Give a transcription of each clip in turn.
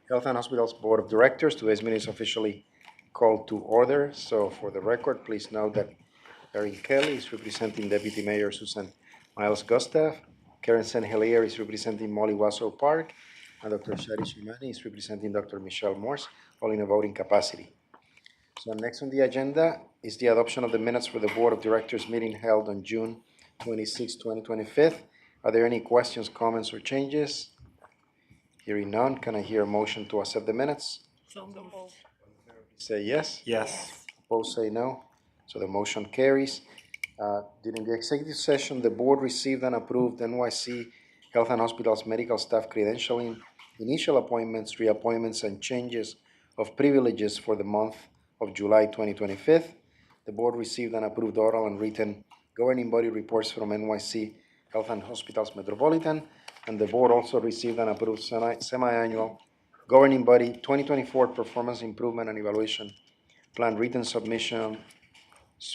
Health and Hospitals Board of Directors. Today's meeting is officially called to order. So for the record, please note that Erin Kelly is representing Deputy Mayor Susan Miles Gustav. Karen Senhelier is representing Molly Wasso Park. And Dr. Shari Shimani is representing Dr. Michelle Morse, all in a voting capacity. So next on the agenda is the adoption of the minutes for the Board of Directors meeting held on June 26, 2025. Are there any questions, comments, or changes? Hearing none, can I hear a motion to accept the minutes? So moved. Say yes. Yes. Opposed, say no. So the motion carries. During the executive session, the board received and approved NYC Health and Hospitals medical staff credentialing, initial appointments, reappointments, and changes of privileges for the month of July 2025. The board received and approved oral and written governing body reports from NYC Health and Hospitals Metropolitan, and the board also received and approved semi-annual governing body 2024 performance improvement and evaluation plan written submission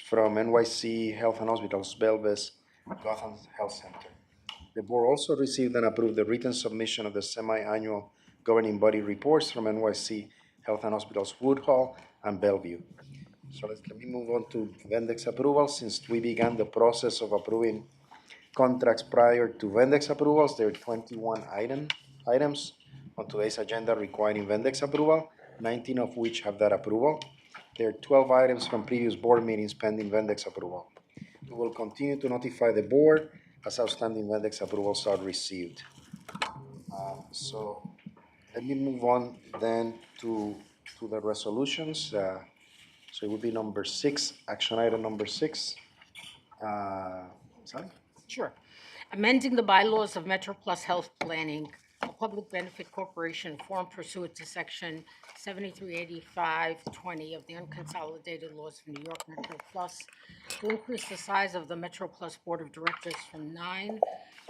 from NYC Health and Hospitals, Belvis, Gotham Health Center. The board also received and approved the written submission of the semi-annual governing body reports from NYC Health and Hospitals, Woodhull, and Bellevue. So let me move on to Vendex approval. Since we began the process of approving contracts prior to Vendex approvals, there are 21 items on today's agenda requiring Vendex approval, 19 of which have that approval. There are 12 items from previous board meetings pending Vendex approval. We will continue to notify the board as outstanding Vendex approvals are received. So let me move on then to the resolutions. So it would be number 6, action item number 6. Sorry? Sure. Amending the bylaws of Metro Plus Health Planning, a public benefit corporation formed pursuant to Section 738520 of the Unconsolidated Laws of New York Metro Plus to increase the size of the Metro Plus Board of Directors from 9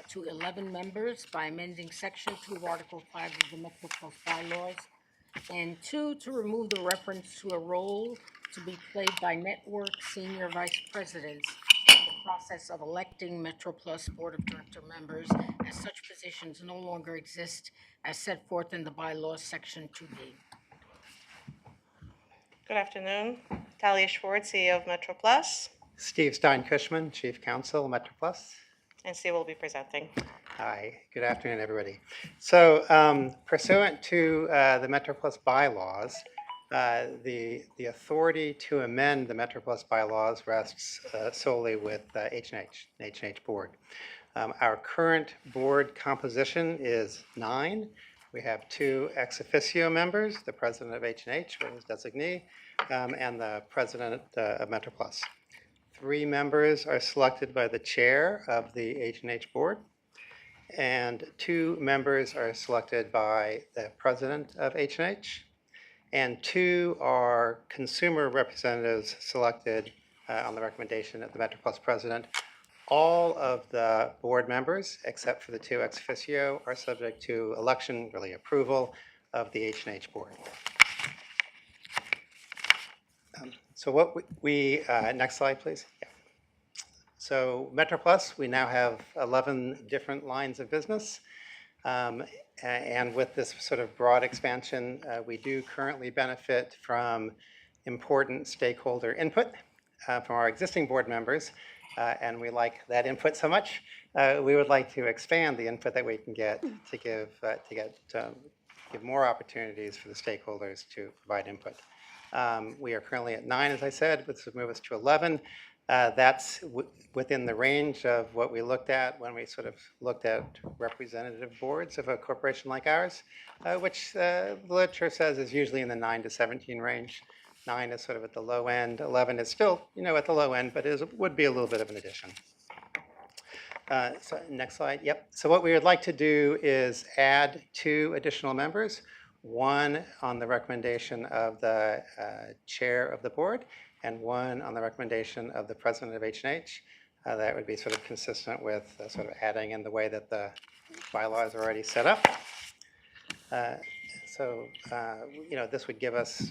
to 11 members by amending Section 2 of Article 5 of the Metro Plus bylaws, and 2, to remove the reference to a role to be played by network senior vice presidents in the process of electing Metro Plus Board of Director members, as such positions no longer exist as set forth in the bylaws, Section 2B. Good afternoon. Talia Schwartz, CEO of Metro Plus, Steve Stein-Cushman, Chief Counsel, Metro Plus. and Steve will be presenting. Hi, good afternoon, everybody. So pursuant to the Metro Plus bylaws, the authority to amend the Metro Plus bylaws rests solely with H&H Board. Our current board composition is 9. We have 2 ex officio members, the president of H&H, or his designee, and the president of Metro Plus. 3 members are selected by the chair of the H&H board, and 2 members are selected by the president of H&H, and 2 are consumer representatives selected on the recommendation of the Metro Plus president. All of the board members, except for the 2 ex officio, are subject to election, really approval of the H&H board. So what we next slide, please. Yeah. So Metro Plus, we now have 11 different lines of business. And with this sort of broad expansion, we do currently benefit from important stakeholder input from our existing board members. And we like that input so much, we would like to expand the input that we can get to give more opportunities for the stakeholders to provide input. We are currently at 9, as I said. This would move us to 11. That's within the range of what we looked at when we sort of looked at representative boards of a corporation like ours, which the literature says is usually in the 9 to 17 range. 9 is sort of at the low end. 11 is still, at the low end, but would be a little bit of an addition. So next slide. Yep. So what we would like to do is add 2 additional members, 1 on the recommendation of the chair of the board, and 1 on the recommendation of the president of H&H. That would be sort of consistent with sort of adding in the way that the bylaws are already set up. So this would give us,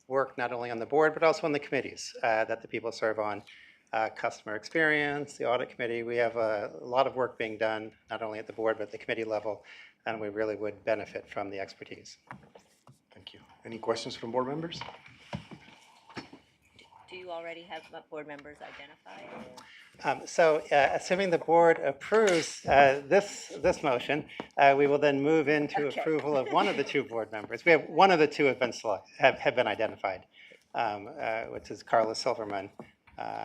work not only on the board, but also on the committees that the people serve on. Customer experience, the audit committee. We have a lot of work being done, not only at the board, but at the committee level and we really would benefit from the expertise. Thank you. Any questions from board members? Do you already have board members identified? Assuming the board approves this motion, we will then move into Okay. approval of one of the two board members. We have one of the two have been identified, which is Carla Silverman,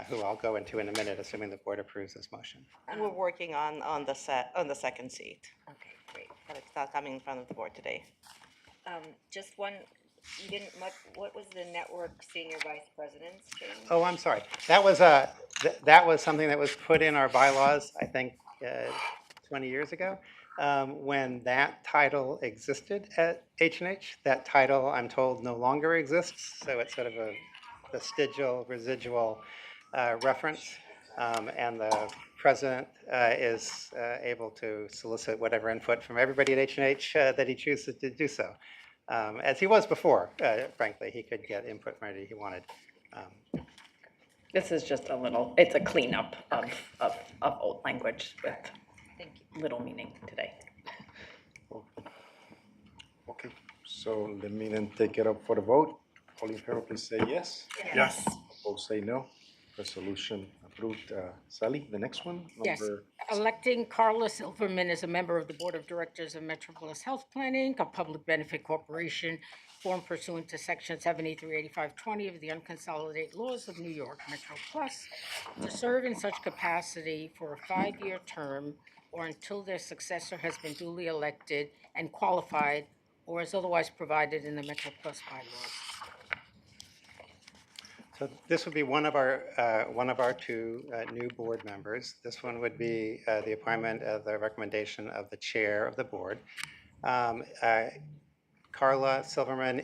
who I'll go into in a minute, assuming the board approves this motion. We're working on the second seat, Okay, great. but it's not coming in front of the board today. Just one, you didn't, what was the network senior vice president's change? Oh, I'm sorry. That was something that was put in our bylaws, I think, 20 years ago, when that title existed at H&H. That title, I'm told, no longer exists, so it's sort of a vestigial, residual reference, and the president is able to solicit whatever input from everybody at H&H that he chooses to do so. As he was before, frankly, he could get input from anybody he wanted. This is just it's a cleanup of old language with Thank you. little meaning today. Okay, so let me then take it up for the vote. All in favor, please say yes. Yes. Opposed, say no. Resolution approved. Sally, the next one? Yes. Number- Electing Carla Silverman as a member of the Board of Directors of Metropolis Health Planning, a public benefit corporation formed pursuant to Section 738520 of the unconsolidated laws of New York Metro Plus, to serve in such capacity for a 5-year term or until their successor has been duly elected and qualified or as otherwise provided in the Metro Plus bylaws. So this would be one of our two new board members. This one would be the appointment of the recommendation of the chair of the board. Carla Silverman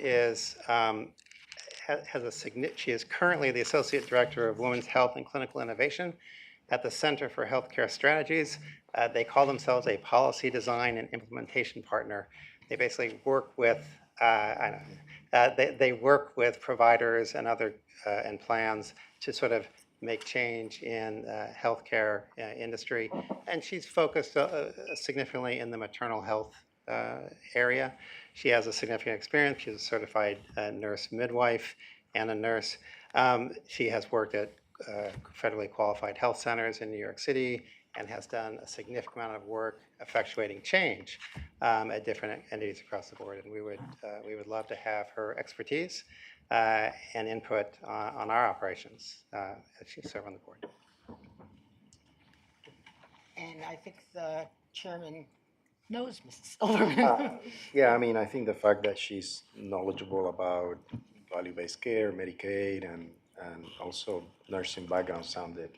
she is currently the associate director of women's health and clinical innovation at the Center for Healthcare Strategies. They call themselves a policy design and implementation partner. They basically work with they work with providers and other and plans to sort of make change in healthcare industry, and she's focused significantly in the maternal health area. She has a significant experience. She's a certified nurse midwife and a nurse. She has worked at federally qualified health centers in New York City and has done a significant amount of work effectuating change at different entities across the board. And we would love to have her expertise and input on our operations as she serves on the board. And I think the chairman knows Mrs. Silverman. Yeah, I mean, I think the fact that she's knowledgeable about value-based care, Medicaid, and also nursing background sounded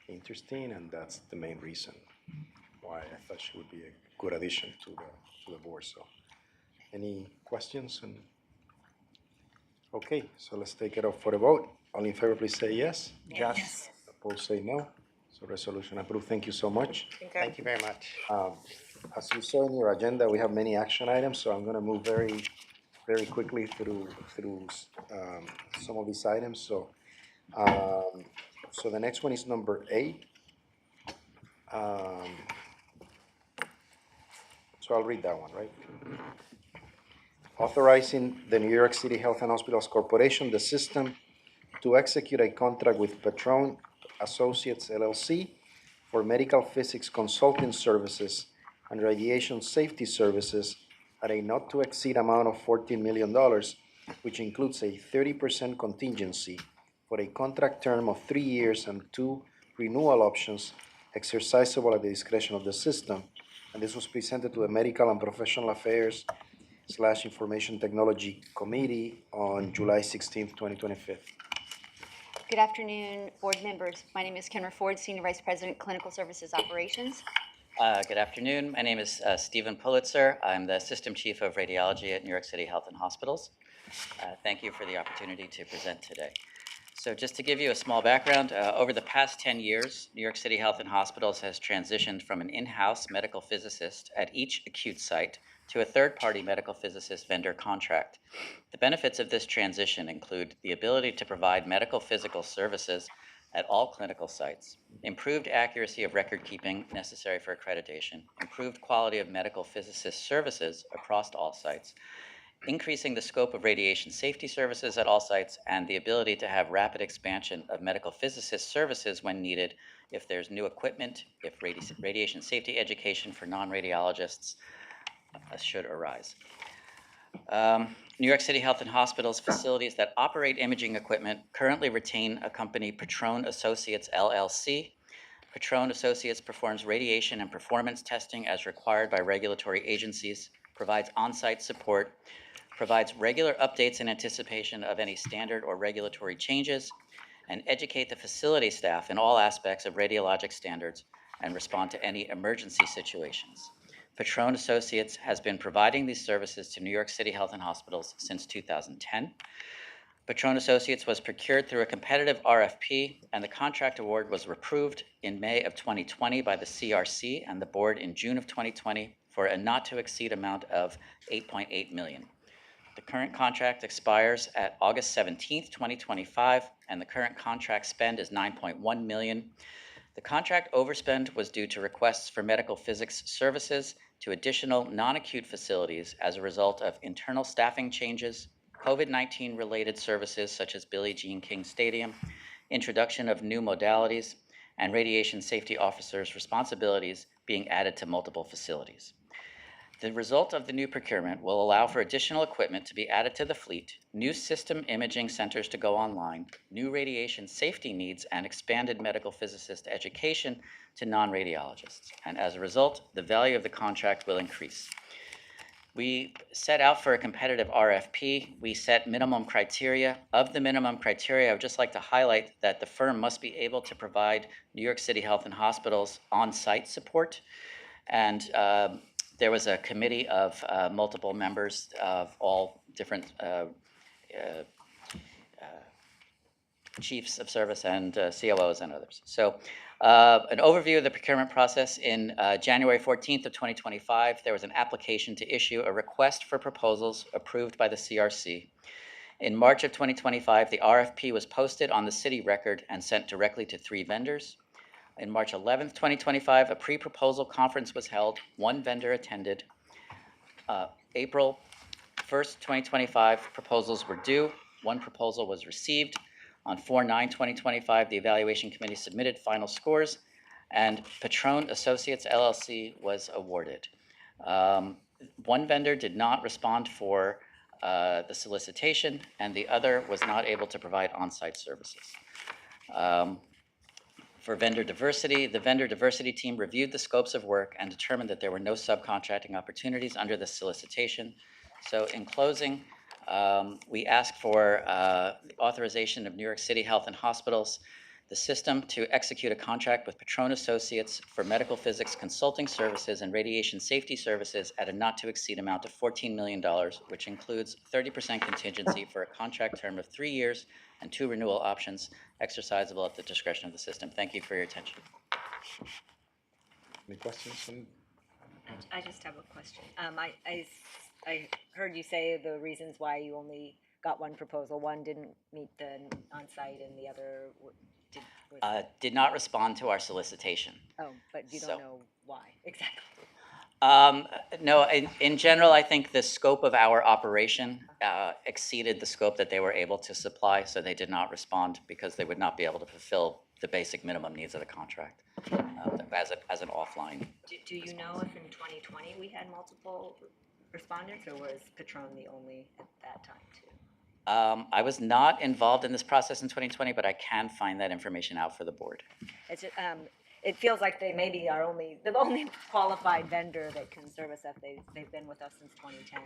interesting, and that's the main reason why I thought she would be a good addition to the board. So, any questions? Okay, so let's take it up for the vote. All in favor, please say yes. Yes. Opposed, say no. So resolution approved. Thank you so much. Thank you very much. As you saw in your agenda, we have many action items, so I'm going to move very, very quickly through some of these items. So, so the next one is number 8. So I'll read that one, right? Authorizing the New York City Health and Hospitals Corporation, the system, to execute a contract with Patron Associates LLC for medical physics consulting services and radiation safety services at a not to exceed amount of $14 million, which includes a 30% contingency for a contract term of 3 years and 2 renewal options exercisable at the discretion of the system. And this was presented to the Medical and Professional Affairs / Information Technology Committee on July 16th, 2025. Good afternoon, board members. My name is Kenra Ford, Senior Vice President, Clinical Services Operations. Good afternoon. My name is Stephen Pulitzer. I'm the System Chief of Radiology at New York City Health and Hospitals. Thank you for the opportunity to present today. So just to give you a small background, over the past 10 years, New York City Health and Hospitals has transitioned from an in-house medical physicist at each acute site to a third-party medical physicist vendor contract. The benefits of this transition include the ability to provide medical physical services at all clinical sites, improved accuracy of record keeping necessary for accreditation, improved quality of medical physicist services across all sites, increasing the scope of radiation safety services at all sites, and the ability to have rapid expansion of medical physicist services when needed if there's new equipment, if radiation safety education for non-radiologists should arise. New York City Health and Hospitals facilities that operate imaging equipment currently retain a company, Patron Associates LLC. Patron Associates performs radiation and performance testing as required by regulatory agencies, provides on-site support, provides regular updates in anticipation of any standard or regulatory changes, and educate the facility staff in all aspects of radiologic standards and respond to any emergency situations. Patron Associates has been providing these services to New York City Health and Hospitals since 2010. Patron Associates was procured through a competitive RFP, and the contract award was approved in May of 2020 by the CRC and the board in June of 2020 for a not-to-exceed amount of $8.8 million. The current contract expires at August 17th, 2025, and the current contract spend is $9.1 million. The contract overspend was due to requests for medical physics services to additional non-acute facilities as a result of internal staffing changes, COVID-19 related services such as Billie Jean King Stadium, introduction of new modalities, and radiation safety officers' responsibilities being added to multiple facilities. The result of the new procurement will allow for additional equipment to be added to the fleet, new system imaging centers to go online, new radiation safety needs, and expanded medical physicist education to non-radiologists. And as a result, the value of the contract will increase. We set out for a competitive RFP. We set minimum criteria. Of the minimum criteria, I would just like to highlight that the firm must be able to provide New York City Health and Hospitals on-site support. And there was a committee of multiple members of all different chiefs of service and COOs and others. So an overview of the procurement process. In January 14th of 2025, there was an application to issue a request for proposals approved by the CRC. In March of 2025, the RFP was posted on the city record and sent directly to 3 vendors. In March 11th, 2025, a pre-proposal conference was held. 1 vendor attended. April 1st, 2025, proposals were due. 1 proposal was received. On 4/9/2025, the evaluation committee submitted final scores, and Patron Associates LLC was awarded. 1 vendor did not respond for the solicitation, and the other was not able to provide on-site services. For vendor diversity, the vendor diversity team reviewed the scopes of work and determined that there were no subcontracting opportunities under the solicitation. So in closing, we ask for authorization of New York City Health and Hospitals, the system, to execute a contract with Patron Associates for medical physics consulting services and radiation safety services at a not-to-exceed amount of $14 million, which includes 30% contingency for a contract term of 3 years and 2 renewal options exercisable at the discretion of the system. Thank you for your attention. Any questions? I just have a question. I heard you say the reasons why you only got 1 proposal. 1 didn't meet the on-site and the other Did not respond to our solicitation. oh, but you so- don't know why exactly. No, in general, I think the scope of our operation exceeded the scope that they were able to supply, so they did not respond because they would not be able to fulfill the basic minimum needs of the contract as an offline. Do you know if in 2020 we had multiple respondents, or was Patron the only at that time too? I was not involved in this process in 2020, but I can find that information out for the board. It's just, it feels like they maybe are the only qualified vendor that can service us. They've been with us since 2010.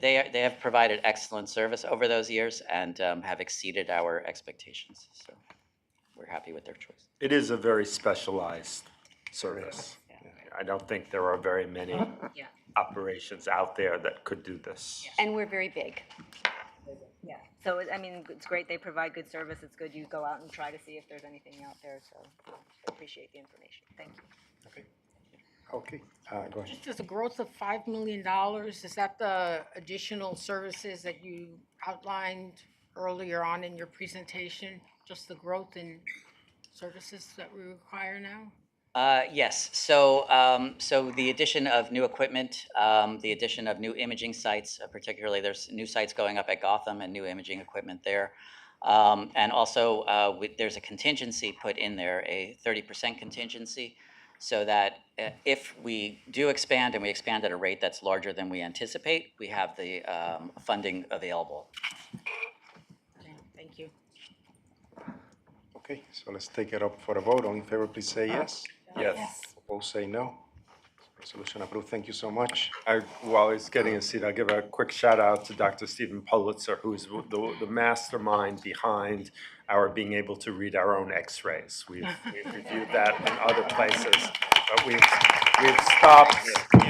They have provided excellent service over those years and have exceeded our expectations. So we're happy with their choice. It is a very specialized service. Yeah. I don't think there are very many Yeah. operations out there that could do this. And we're very big. Yeah. So I mean, it's great they provide good service. It's good you go out and try to see if there's anything out there. So I appreciate the information. Thank you. Okay, go ahead. Just as a growth of $5 million, is that the additional services that you outlined earlier on in your presentation? just the growth in services that we require now? Yes, so, so the addition of new equipment, the addition of new imaging sites, particularly there's new sites going up at Gotham and new imaging equipment there. And also, there's a contingency put in there, a 30% contingency, so that if we do expand and we expand at a rate that's larger than we anticipate, we have the funding available. Okay, thank you. Okay, so let's take it up for a vote. All in favor, please say yes. Yes. Opposed, say no. Resolution approved. Thank you so much. While he's getting a seat, I'll give a quick shout out to Dr. Stephen Pulitzer, who's the mastermind behind our being able to read our own x-rays. We've reviewed that in other places, but we've stopped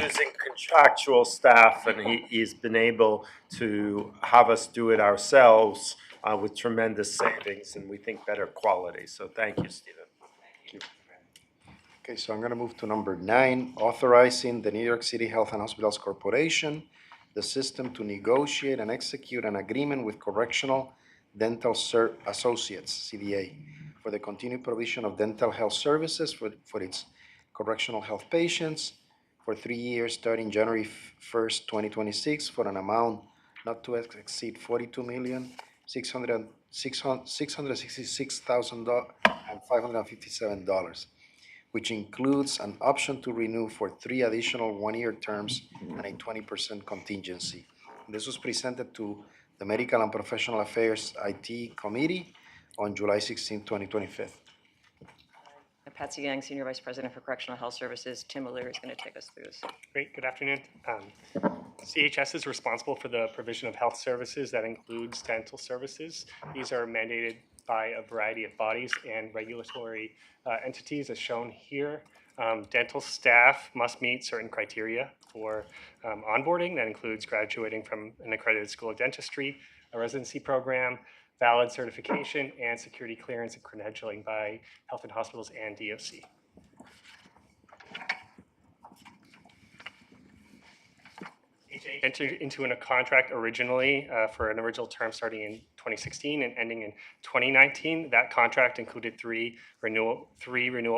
using contractual staff, and he's been able to have us do it ourselves with tremendous savings and we think better quality. So thank you, Stephen. Okay, so I'm gonna move to number 9, authorizing the New York City Health and Hospitals Corporation, the system to negotiate and execute an agreement with Correctional Dental Associates, CDA, for the continued provision of dental health services for its correctional health patients for 3 years, starting January 1st, 2026, for an amount not to exceed $42,666,557, which includes an option to renew for 3 additional 1-year terms and a 20% contingency. This was presented to the Medical and Professional Affairs IT Committee on July 16, 2025. Patsy Yang, Senior Vice President for Correctional Health Services. Tim O'Leary is going to take us through this. Great, good afternoon. CHS is responsible for the provision of health services that includes dental services. These are mandated by a variety of bodies and regulatory entities as shown here. Dental staff must meet certain criteria for onboarding. That includes graduating from an accredited school of dentistry, a residency program, valid certification, and security clearance and credentialing by Health and Hospitals and DOC. Entered into a contract originally for an original term starting in 2016 and ending in 2019. That contract included three renewal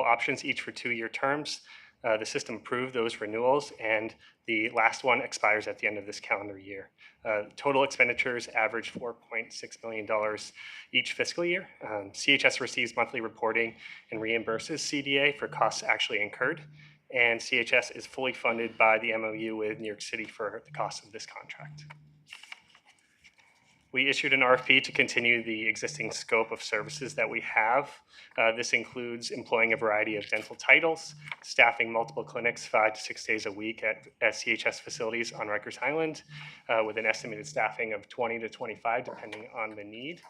options, each for 2-year terms. The system approved those renewals, and the last one expires at the end of this calendar year. Total expenditures average $4.6 million each fiscal year. CHS receives monthly reporting and reimburses CDA for costs actually incurred. And CHS is fully funded by the MOU with New York City for the cost of this contract. We issued an RFP to continue the existing scope of services that we have. This includes employing a variety of dental titles, staffing multiple clinics 5 to 6 days a week at CHS facilities on Rikers Island, with an estimated staffing of 20 to 25 depending on the need,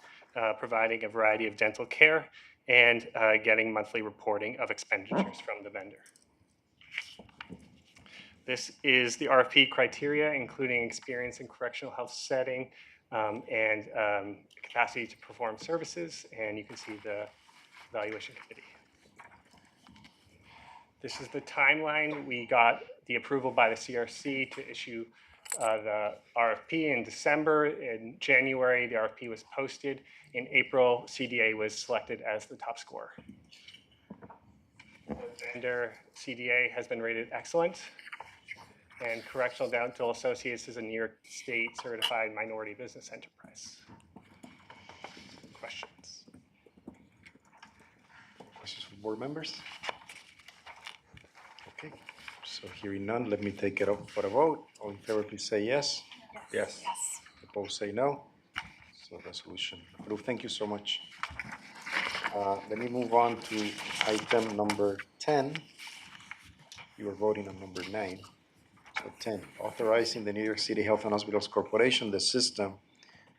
providing a variety of dental care, and getting monthly reporting of expenditures from the vendor. This is the RFP criteria, including experience in correctional health setting and capacity to perform services, and you can see the evaluation committee. This is the timeline. We got the approval by the CRC to issue the RFP in December. In January, the RFP was posted. In April, CDA was selected as the top scorer. The vendor, CDA, has been rated excellent. And Correctional Dental Associates is a New York State certified minority business enterprise. Questions? Questions from board members? Okay, so hearing none, let me take it up for a vote. All in favor, please say yes. Yes. Opposed, say no. So resolution approved. Thank you so much. Let me move on to item number 10. You were voting on number 9. So 10, authorizing the New York City Health and Hospitals Corporation, the system,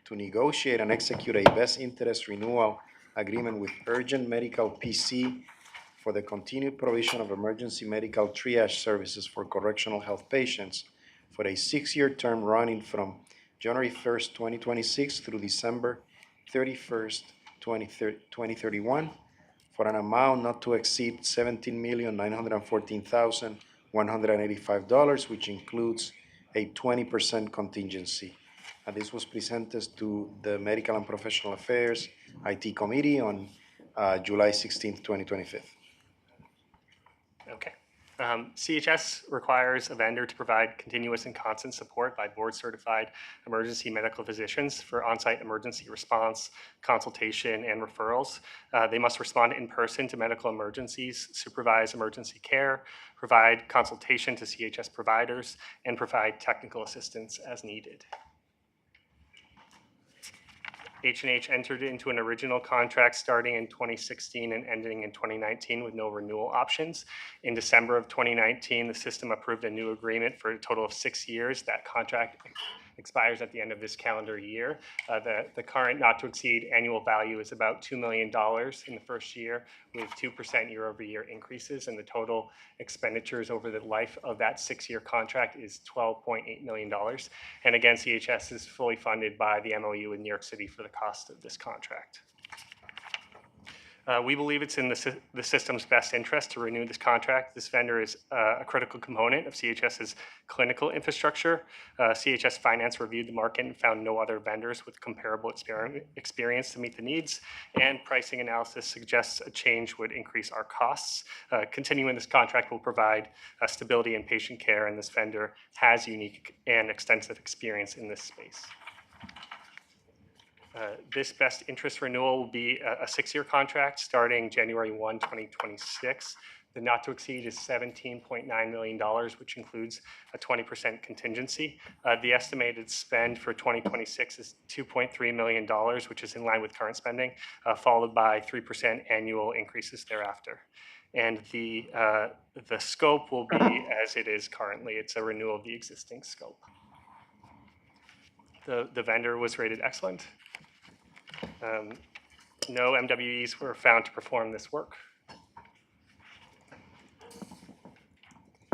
to negotiate and execute a best interest renewal agreement with Urgent Medical PC for the continued provision of emergency medical triage services for correctional health patients for a 6-year term running from January 1st, 2026 through December 31st, 2031 for an amount not to exceed $17,914,185, which includes a 20% contingency. This was presented to the Medical and Professional Affairs IT Committee on July 16th, 2025. Okay. CHS requires a vendor to provide continuous and constant support by board-certified emergency medical physicians for on-site emergency response, consultation, and referrals. They must respond in person to medical emergencies, supervise emergency care, provide consultation to CHS providers, and provide technical assistance as needed. H&H entered into an original contract starting in 2016 and ending in 2019 with no renewal options. In December of 2019, the system approved a new agreement for a total of 6 years. That contract expires at the end of this calendar year. The current not-to-exceed annual value is about $2 million in the first year, with 2% year-over-year increases, and the total expenditures over the life of that 6-year contract is $12.8 million. And again, CHS is fully funded by the MOU in New York City for the cost of this contract. We believe it's in the system's best interest to renew this contract. This vendor is a critical component of CHS's clinical infrastructure. CHS Finance reviewed the market and found no other vendors with comparable experience to meet the needs, and pricing analysis suggests a change would increase our costs. Continuing this contract will provide stability in patient care, and this vendor has unique and extensive experience in this space. This best interest renewal will be a 6-year contract starting January 1, 2026. The not to exceed is $17.9 million, which includes a 20% contingency. The estimated spend for 2026 is $2.3 million, which is in line with current spending, followed by 3% annual increases thereafter. And the scope will be as it is currently. It's a renewal of the existing scope. The vendor was rated excellent. No MWEs were found to perform this work.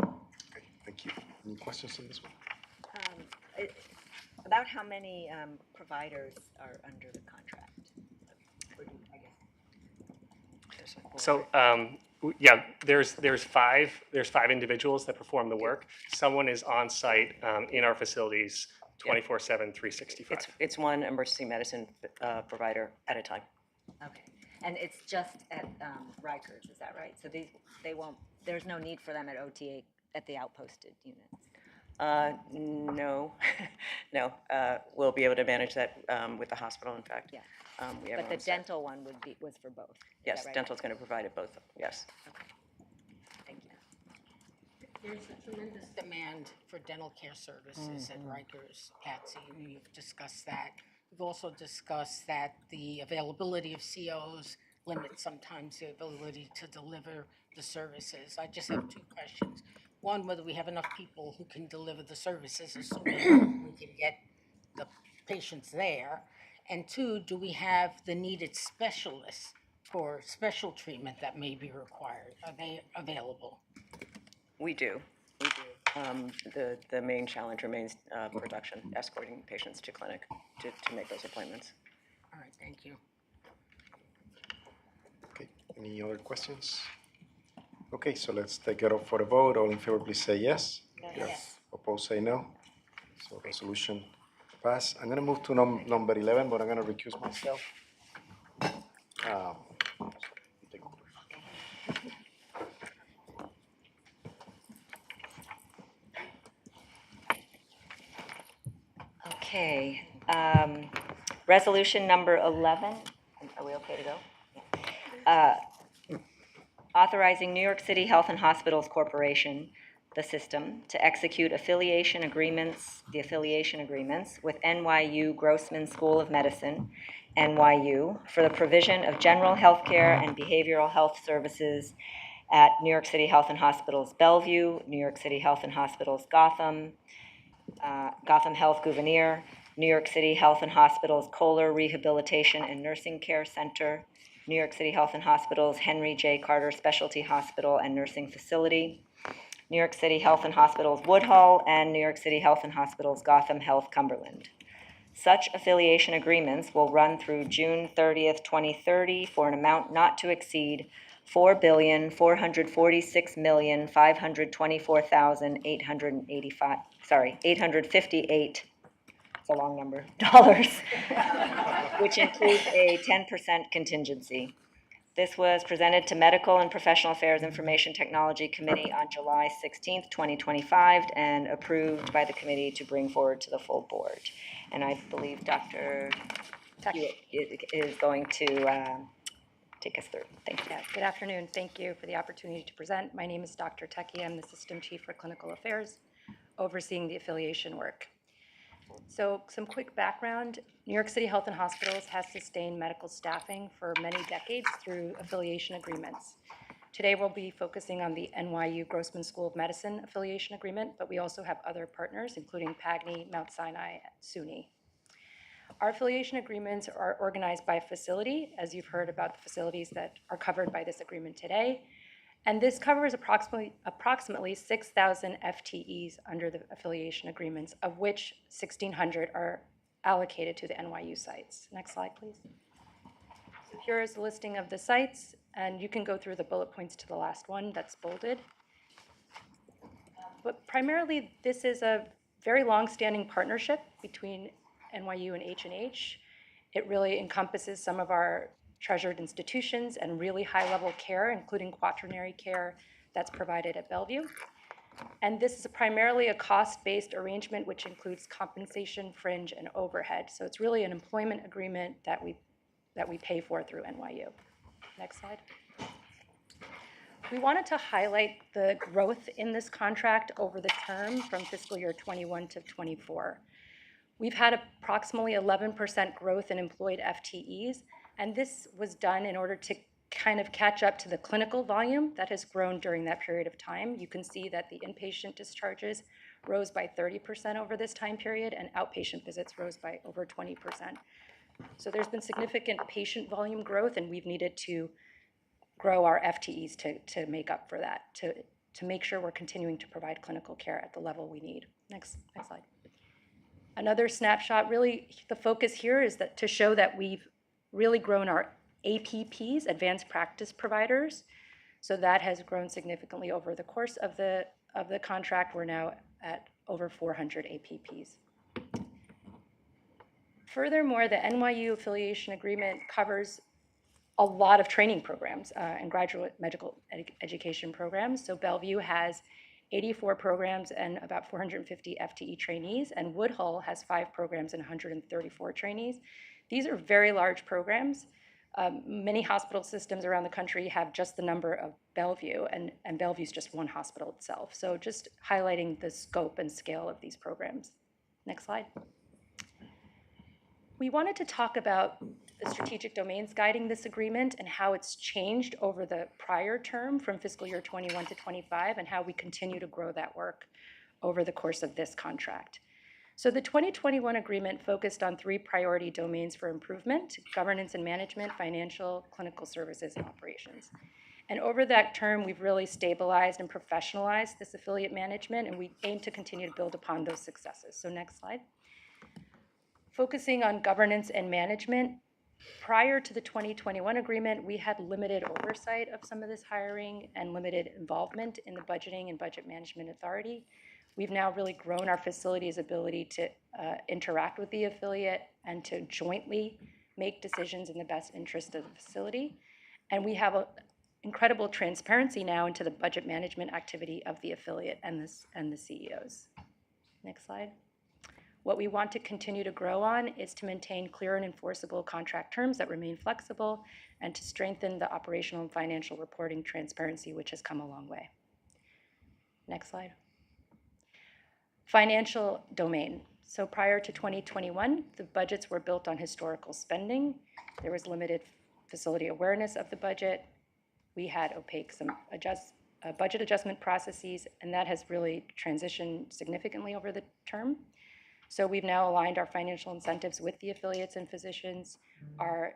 Okay, thank you. Any questions on this one? About how many providers are under the contract? Or do you- I guess. So yeah, there's five individuals that perform the work. Someone is on site in our facilities 24/7, 365. It's one emergency medicine provider at a time. Okay, and it's just at Rikers, is that right? So they won't. There's no need for them at OTA at the outposted units. No, no. We'll be able to manage that with the hospital. In fact, Yeah. We have But the dental one was for both. Is Yes, that right? dental's going to provide it both. Yes. Okay. Thank you. There's a tremendous demand for dental care services at Rikers, Patsy, and we've discussed that. We've also discussed that the availability of COs limits sometimes the ability to deliver the services. I just have 2 questions. One, whether we have enough people who can deliver the services, assuming we can get the patients there. And 2, do we have the needed specialists for special treatment that may be required? Are they available? We do. We do. The main challenge remains production, escorting patients to clinic to make those appointments. All right, thank you. Okay, any other questions? Okay, so let's take it up for a vote. All in favor, please say yes. Yes. Opposed, say no. So resolution pass. I'm gonna move to number 11, but I'm gonna recuse myself. Take over. Okay, resolution number 11, are we okay to go? Yeah. Authorizing New York City Health and Hospitals Corporation, the system, to execute the affiliation agreements with NYU Grossman School of Medicine, NYU, for the provision of general health care and behavioral health services at New York City Health and Hospitals Bellevue, New York City Health and Hospitals Gotham, Gotham Health Gouverneur, New York City Health and Hospitals Kohler Rehabilitation and Nursing Care Center, New York City Health and Hospitals Henry J. Carter Specialty Hospital and Nursing Facility, New York City Health and Hospitals Woodhull, and New York City Health and Hospitals Gotham Health Cumberland. Such affiliation agreements will run through June 30th, 2030 for an amount not to exceed $4,446,524,858 a long number, dollars, which includes a 10% contingency. This was presented to Medical and Professional Affairs Information Technology Committee on July 16th, 2025, and approved by the committee to bring forward to the full board. And I believe Dr. Hewitt is going to take us through. Thank you. Yeah, good afternoon. Thank you for the opportunity to present. My name is Dr. Techie. I'm the System Chief for Clinical Affairs, overseeing the affiliation work. So some quick background. New York City Health and Hospitals has sustained medical staffing for many decades through affiliation agreements. Today we'll be focusing on the NYU Grossman School of Medicine affiliation agreement, but we also have other partners, including PAGNI, Mount Sinai, SUNY. Our affiliation agreements are organized by facility, as you've heard about the facilities that are covered by this agreement today. And this covers approximately 6,000 FTEs under the affiliation agreements, of which 1,600 are allocated to the NYU sites. Next slide, please. So here is a listing of the sites, and you can go through the bullet points to the last one that's bolded. But primarily, this is a very long-standing partnership between NYU and H&H. It really encompasses some of our treasured institutions and really high-level care, including quaternary care that's provided at Bellevue. And this is primarily a cost-based arrangement, which includes compensation, fringe, and overhead. So it's really an employment agreement that we pay for through NYU. Next slide. We wanted to highlight the growth in this contract over the term from fiscal year 21 to 24. We've had approximately 11% growth in employed FTEs, and this was done in order to kind of catch up to the clinical volume that has grown during that period of time. You can see that the inpatient discharges rose by 30% over this time period, and outpatient visits rose by over 20%. So there's been significant patient volume growth, and we've needed to grow our FTEs to make up for that, to make sure we're continuing to provide clinical care at the level we need. Next slide. Another snapshot, really, the focus here is that to show that we've really grown our APPs, advanced practice providers. So that has grown significantly over the course of the contract. We're now at over 400 APPs. Furthermore, the NYU affiliation agreement covers a lot of training programs and graduate medical education programs. So Bellevue has 84 programs and about 450 FTE trainees, and Woodhull has 5 programs and 134 trainees. These are very large programs. Many hospital systems around the country have just the number of Bellevue, and Bellevue's just one hospital itself. So just highlighting the scope and scale of these programs. Next slide. We wanted to talk about the strategic domains guiding this agreement and how it's changed over the prior term from fiscal year 21 to 25 and how we continue to grow that work over the course of this contract. So the 2021 agreement focused on 3 priority domains for improvement: governance and management, financial, clinical services, and operations. And over that term, we've really stabilized and professionalized this affiliate management, and we aim to continue to build upon those successes. So next slide. Focusing on governance and management, prior to the 2021 agreement, we had limited oversight of some of this hiring and limited involvement in the budgeting and budget management authority. We've now really grown our facility's ability to interact with the affiliate and to jointly make decisions in the best interest of the facility. And we have incredible transparency now into the budget management activity of the affiliate and the CEOs. Next slide. What we want to continue to grow on is to maintain clear and enforceable contract terms that remain flexible and to strengthen the operational and financial reporting transparency, which has come a long way. Next slide. Financial domain. So prior to 2021, the budgets were built on historical spending. There was limited facility awareness of the budget. We had opaque budget adjustment processes, and that has really transitioned significantly over the term. So we've now aligned our financial incentives with the affiliates and physicians. Our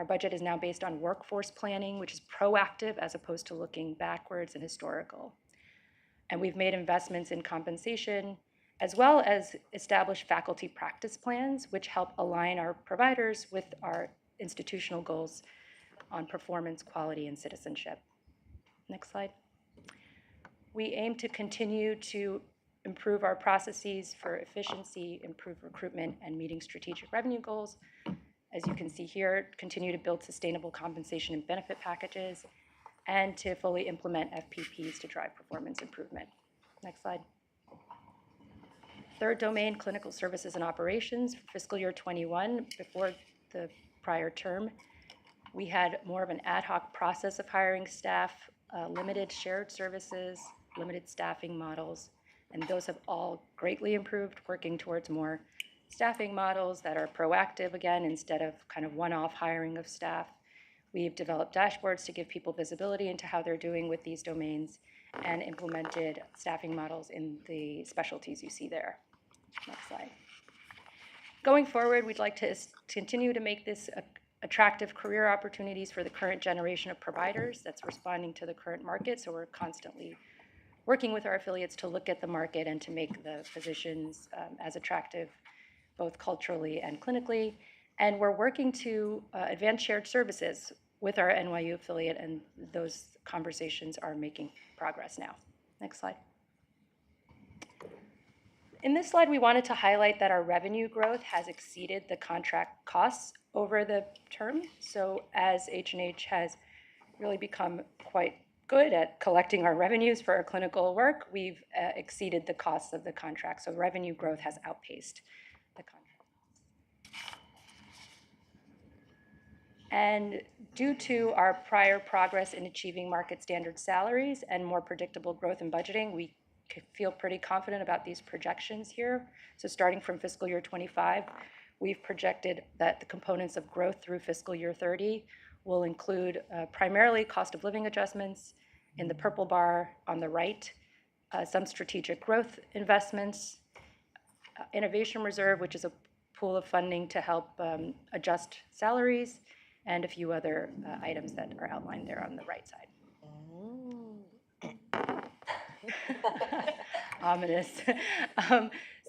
budget is now based on workforce planning, which is proactive as opposed to looking backwards and historical. And we've made investments in compensation, as well as established faculty practice plans, which help align our providers with our institutional goals on performance, quality, and citizenship. Next slide. We aim to continue to improve our processes for efficiency, improve recruitment, and meeting strategic revenue goals. As you can see here, continue to build sustainable compensation and benefit packages, and to fully implement FPPs to drive performance improvement. Next slide. Third domain, clinical services and operations. For fiscal year 21, before the prior term, we had more of an ad hoc process of hiring staff, limited shared services, limited staffing models, and those have all greatly improved, working towards more staffing models that are proactive again, instead of kind of one-off hiring of staff. We've developed dashboards to give people visibility into how they're doing with these domains, and implemented staffing models in the specialties you see there. Next slide. Going forward, we'd like to continue to make this attractive career opportunities for the current generation of providers that's responding to the current market. So we're constantly working with our affiliates to look at the market and to make the positions as attractive, both culturally and clinically. And we're working to advance shared services with our NYU affiliate, and those conversations are making progress now. Next slide. In this slide, we wanted to highlight that our revenue growth has exceeded the contract costs over the term. So as H&H has really become quite good at collecting our revenues for our clinical work, we've exceeded the costs of the contract. So revenue growth has outpaced the contract. And due to our prior progress in achieving market standard salaries and more predictable growth in budgeting, we feel pretty confident about these projections here. So starting from fiscal year 25, we've projected that the components of growth through fiscal year 30 will include primarily cost of living adjustments in the purple bar on the right, some strategic growth investments, innovation reserve, which is a pool of funding to help adjust salaries, and a few other items that are outlined there on the right side. Ominous.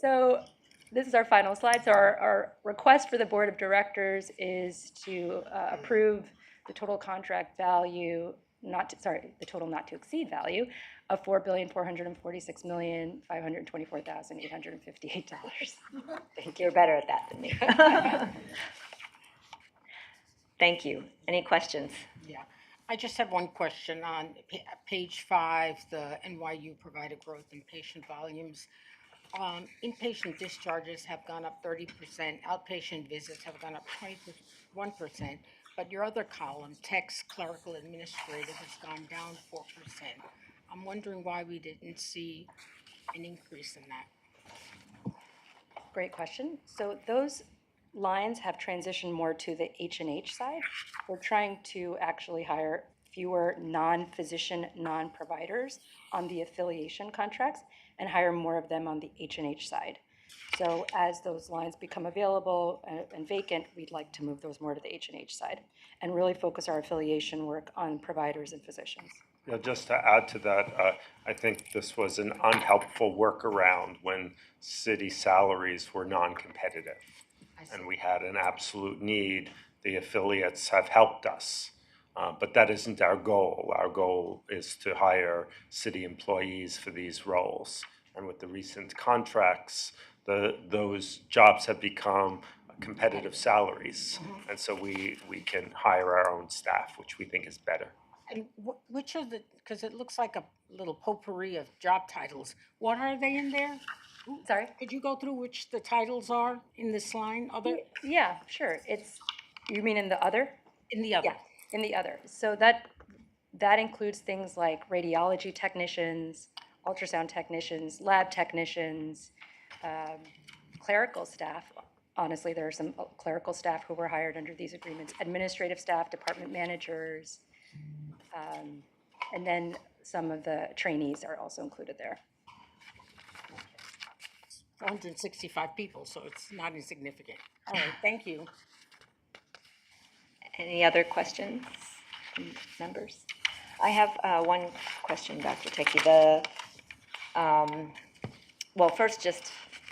So this is our final slide. So our request for the board of directors is to approve the total contract value, the total not to exceed value of $4,446,524,858. Thank you. You're better at that than me. Thank you. Any questions? Yeah, I just have one question on page 5, the NYU provided growth in patient volumes. Inpatient discharges have gone up 30%, outpatient visits have gone up 21%, but your other column, techs, clerical, administrative, has gone down 4%. I'm wondering why we didn't see an increase in that. Great question. So those lines have transitioned more to the H&H side. We're trying to actually hire fewer non-physician, non-providers on the affiliation contracts and hire more of them on the H&H side. So as those lines become available and vacant, we'd like to move those more to the H&H side and really focus our affiliation work on providers and physicians. Yeah, just to add to that, I think this was an unhelpful workaround when city salaries were non-competitive. And we had an absolute need. The affiliates have helped us, but that isn't our goal. Our goal is to hire city employees for these roles. And with the recent contracts, those jobs have become competitive salaries. And so we can hire our own staff, which we think is better. And which of the, because it looks like a little potpourri of job titles, what are they in there? Sorry? Could you go through which the titles are in this line? Other? Yeah, sure. You mean in the other? In the other. Yeah, in the other. So that includes things like radiology technicians, ultrasound technicians, lab technicians, clerical staff. Honestly, there are some clerical staff who were hired under these agreements, administrative staff, department managers, and then some of the trainees are also included there. 165 people, so it's not insignificant. All right, thank you. Any other questions from members? I have one question, Dr. Ticky. Well, first, just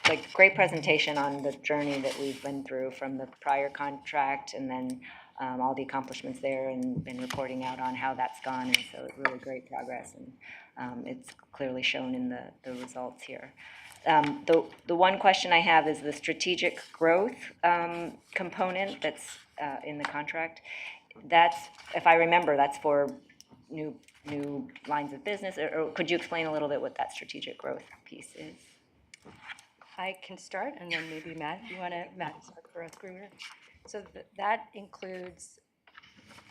like great presentation on the journey that we've been through from the prior contract, and then all the accomplishments there, and been reporting out on how that's gone, and so really great progress. And It's clearly shown in the results here. The one question I have is the strategic growth component that's in the contract. That's, if I remember, that's for new lines of business, or could you explain a little bit what that strategic growth piece is? I can start, and then maybe Matt, you want to, Matt Gruber? So that includes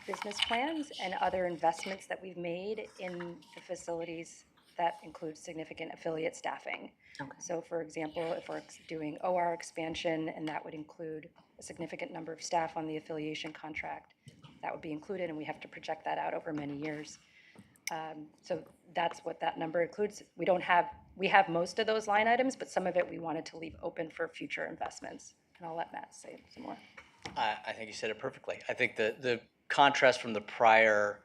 business plans and other investments that we've made in the facilities that include significant affiliate staffing. Okay. So for example, if we're doing OR expansion, and that would include a significant number of staff on the affiliation contract, that would be included, and we have to project that out over many years. So that's what that number includes. We have most of those line items, but some of it we wanted to leave open for future investments. And I'll let Matt say some more. I think you said it perfectly. I think the contrast from the prior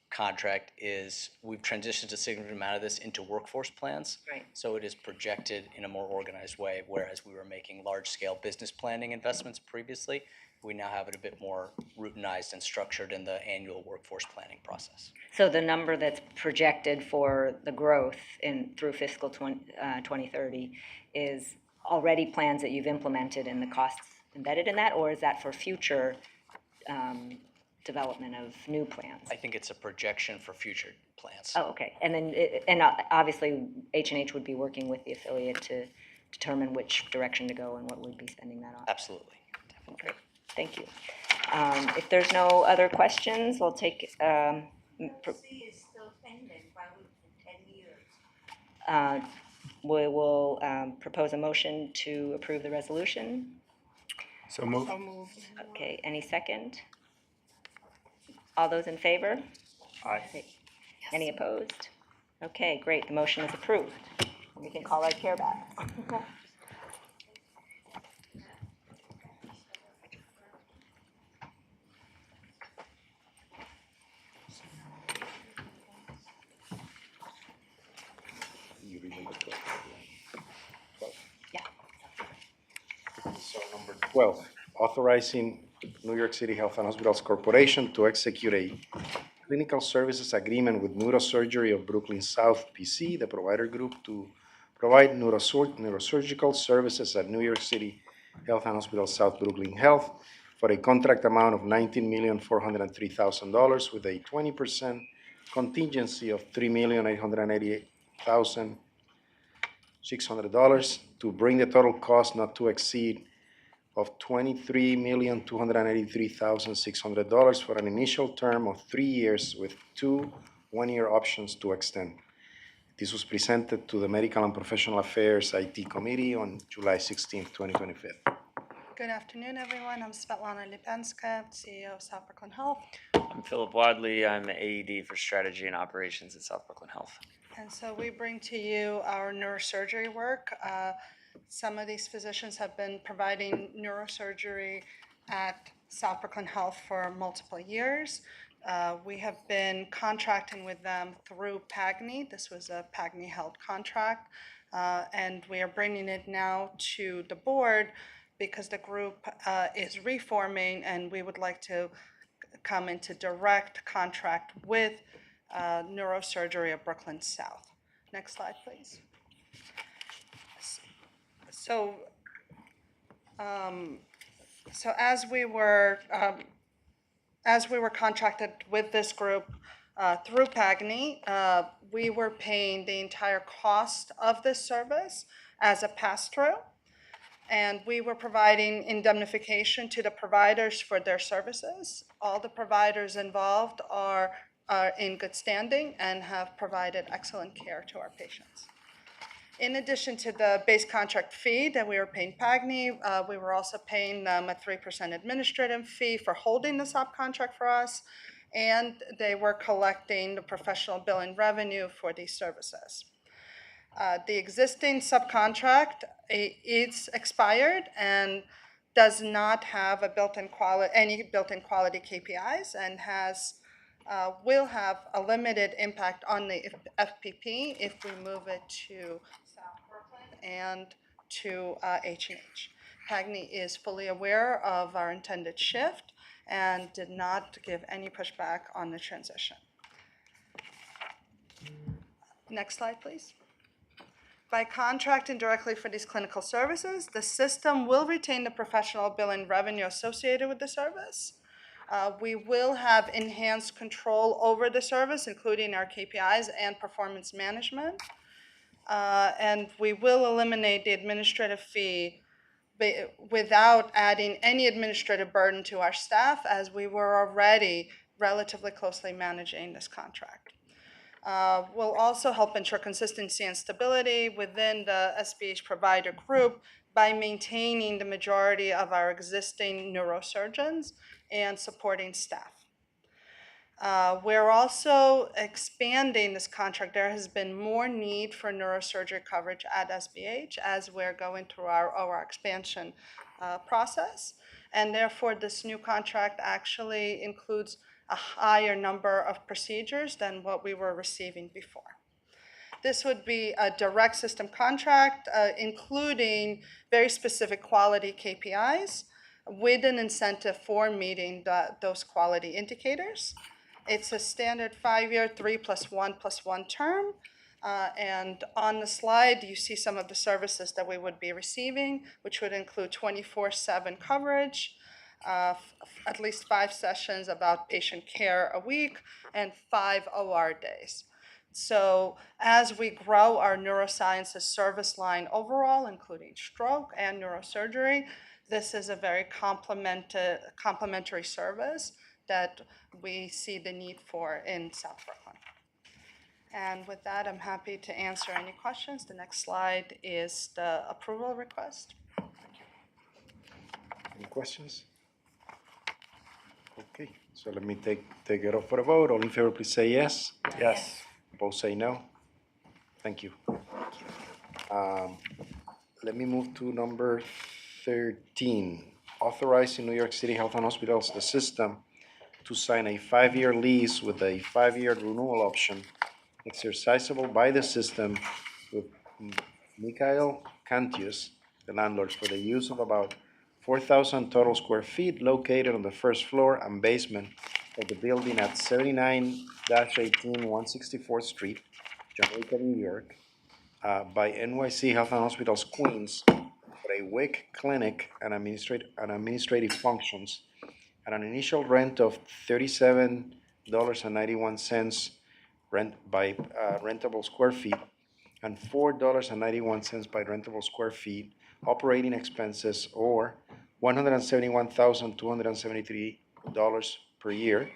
contract is we've transitioned a significant amount of this into workforce plans. Right. So it is projected in a more organized way, whereas we were making large-scale business planning investments previously. We now have it a bit more routinized and structured in the annual workforce planning process. So the number that's projected for the growth through fiscal 2030 is already plans that you've implemented and the costs embedded in that, or is that for future development of new plans? I think it's a projection for future plans. Oh, okay. And then, obviously, H&H would be working with the affiliate to determine which direction to go and what we'd be spending that on. Absolutely. Great. Thank you. If there's no other questions, we'll take. is still pending probably for 10 years. We will propose a motion to approve the resolution. So moved. Okay, any second? All those in favor? Aye. Any opposed? Okay, great, the motion is approved. We can call our chair back. Yeah. So number 12, authorizing New York City Health and Hospitals Corporation to execute a clinical services agreement with Neurosurgery of Brooklyn South, PC, the provider group, to provide neurosurgical services at New York City Health and Hospitals South Brooklyn Health for a contract amount of $19,403,000 with a 20% contingency of $3,888,600 to bring the total cost not to exceed of $23,283,600 for an initial term of 3 years with 2 one-year options to extend. This was presented to the Medical and Professional Affairs IT Committee on July 16, 2025. Good afternoon, everyone. I'm Svetlana Lipenska, CEO of South Brooklyn Health. I'm Philip Wadley. I'm the AED for Strategy and Operations at South Brooklyn Health. And so we bring to you our neurosurgery work. Some of these physicians have been providing neurosurgery at South Brooklyn Health for multiple years. We have been contracting with them through PAGNI. This was a PAGNI-held contract, and we are bringing it now to the board because the group is reforming, and we would like to come into direct contract with Neurosurgery of Brooklyn South. Next slide, please. So as we were contracted with this group through PAGNI, we were paying the entire cost of this service as a pass-through, and we were providing indemnification to the providers for their services. All the providers involved are in good standing and have provided excellent care to our patients. In addition to the base contract fee that we were paying PAGNI, we were also paying them a 3% administrative fee for holding the subcontract for us, and they were collecting the professional billing revenue for these services. The existing subcontract is expired and does not have any built-in quality KPIs and will have a limited impact on the FPP if we move it to South Brooklyn and to H&H. PAGNI is fully aware of our intended shift and did not give any pushback on the transition. Next slide, please. By contracting directly for these clinical services, the system will retain the professional billing revenue associated with the service. We will have enhanced control over the service, including our KPIs and performance management. And we will eliminate the administrative fee without adding any administrative burden to our staff, as we were already relatively closely managing this contract. Will also help ensure consistency and stability within the SBH provider group by maintaining the majority of our existing neurosurgeons and supporting staff. We're also expanding this contract. There has been more need for neurosurgery coverage at SBH as we're going through our OR expansion process. And therefore, this new contract actually includes a higher number of procedures than what we were receiving before. This would be a direct system contract, including very specific quality KPIs with an incentive for meeting those quality indicators. It's a standard 5-year, 3+1+1 term. And on the slide, you see some of the services that we would be receiving, which would include 24/7 coverage, at least 5 sessions about patient care a week, and 5 OR days. So as we grow our neurosciences service line overall, including stroke and neurosurgery, this is a very complementary service that we see the need for in South Brooklyn. And with that, I'm happy to answer any questions. The next slide is the approval request. Any questions? Okay, so let me take it up for a vote. All in favor, please say yes. Yes. Opposed, say no. Thank you. Let me move to number 13. Authorizing New York City Health and Hospitals, the system, to sign a 5-year lease with a 5-year renewal option exercisable by the system with Mikhail Kantius, the landlord, for the use of about 4,000 total square feet located on the first floor and basement of the building at 79-18 164th Street, Jamaica, New York, by NYC Health and Hospitals Queens for a WIC clinic and administrative functions at an initial rent of $37.91 rent by rentable square feet and $4.91 by rentable square feet, operating expenses, or $171,273 per year,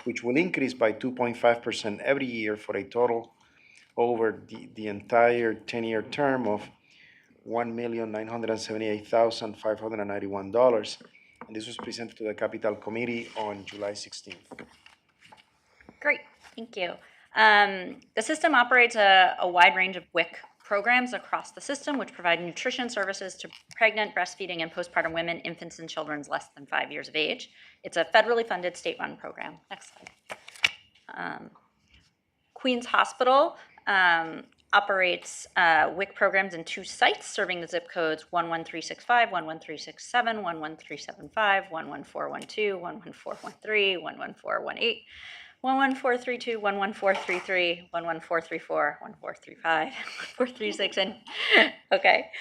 which will increase by 2.5% every year for a total over the entire 10-year term of $1,978,591. And this was presented to the Capital Committee on July 16th. Great, thank you. The system operates a wide range of WIC programs across the system, which provide nutrition services to pregnant, breastfeeding, and postpartum women, infants, and children less than 5 years of age. It's a federally funded, state-run program. Next slide. Queens Hospital operates WIC programs in 2 sites, serving the zip codes 11365, 11367, 11375, 11412, 11413, 11418. 11432, 11433, 11434, 11435, 11436, and okay.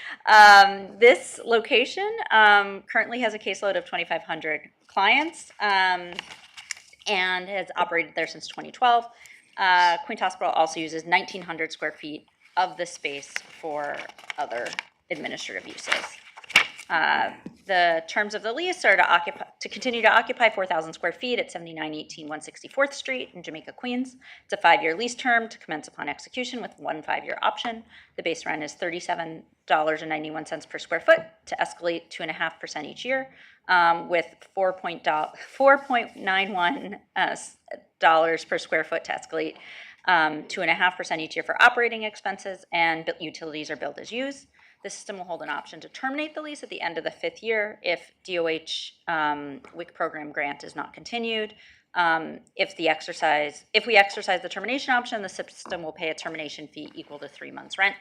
This location currently has a caseload of 2,500 clients and has operated there since 2012. Queens Hospital also uses 1,900 square feet of the space for other administrative uses. The terms of the lease are to continue to occupy 4,000 square feet at 7918 164th Street in Jamaica, Queens. It's a 5-year lease term to commence upon execution with 1 5-year option. The base rent is $37.91 per square foot to escalate 2.5% each year, with $4.91 per square foot to escalate 2.5% each year for operating expenses, and utilities are billed as used. The system will hold an option to terminate the lease at the end of the 5th year if DOH WIC program grant is not continued. If we exercise the termination option, the system will pay a termination fee equal to 3 months' rent.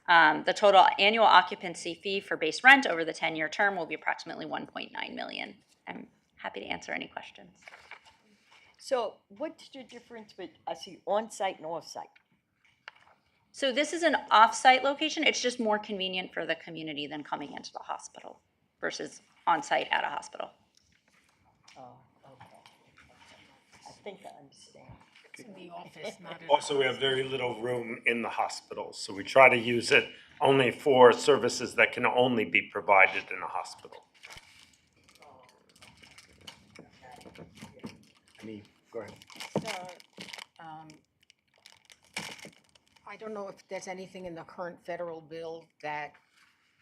The total annual occupancy fee for base rent over the 10-year term will be approximately $1.9 million. I'm happy to answer any questions. So what's the difference with, I see, on-site and off-site? So this is an off-site location. It's just more convenient for the community than coming into the hospital versus on-site at a hospital. Oh, okay. I think I understand. It's in the office, not in. Also, we have very little room in the hospital, so we try to use it only for services that can only be provided in a hospital. Go ahead. So, I don't know if there's anything in the current federal bill that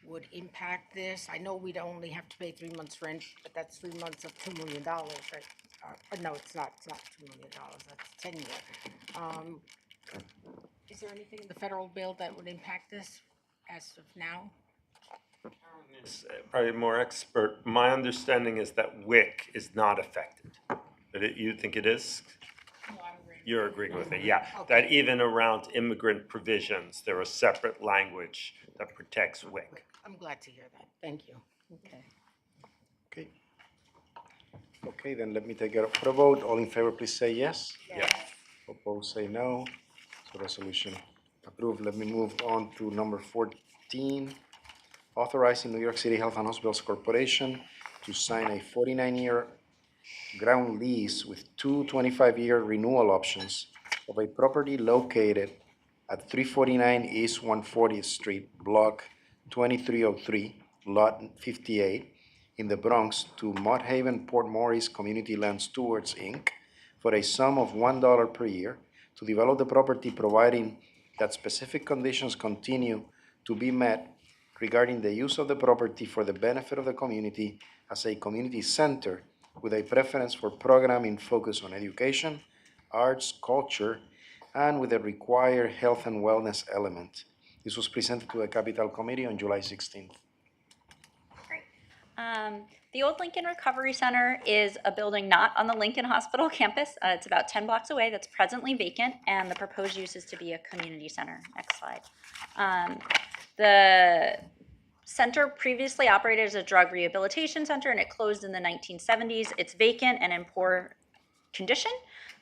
would impact this. I know we'd only have to pay 3 months rent, but that's 3 months of $2 million, right? No, it's not $2 million, that's 10 years. Is there anything in the federal bill that would impact this as of now? Is probably more expert. My understanding is that WIC is not affected. You think it is? You're agreeing with me, yeah. That even around immigrant provisions, there is separate language that protects WIC. I'm glad to hear that, thank you. Okay. Okay. Okay, then let me take it up for a vote. All in favor, please say yes. Yes. Opposed, say no. So resolution approved. Let me move on to number 14. Authorizing New York City Health and Hospitals Corporation to sign a 49-year ground lease with two 25-year renewal options of a property located at 349 East 140th Street, Block 2303, Lot 58, in the Bronx to Mott Haven Port Morris Community Land Stewards, Inc., for a sum of $1 per year to develop the property, providing that specific conditions continue to be met regarding the use of the property for the benefit of the community as a community center with a preference for programming focused on education, arts, culture, and with a required health and wellness element. This was presented to the Capital Committee on July 16th. The old Lincoln Recovery Center is a building not on the Lincoln Hospital campus. It's about 10 blocks away, that's presently vacant, and the proposed use is to be a community center. Next slide. The center previously operated as a drug rehabilitation center, and it closed in the 1970s. It's vacant and in poor condition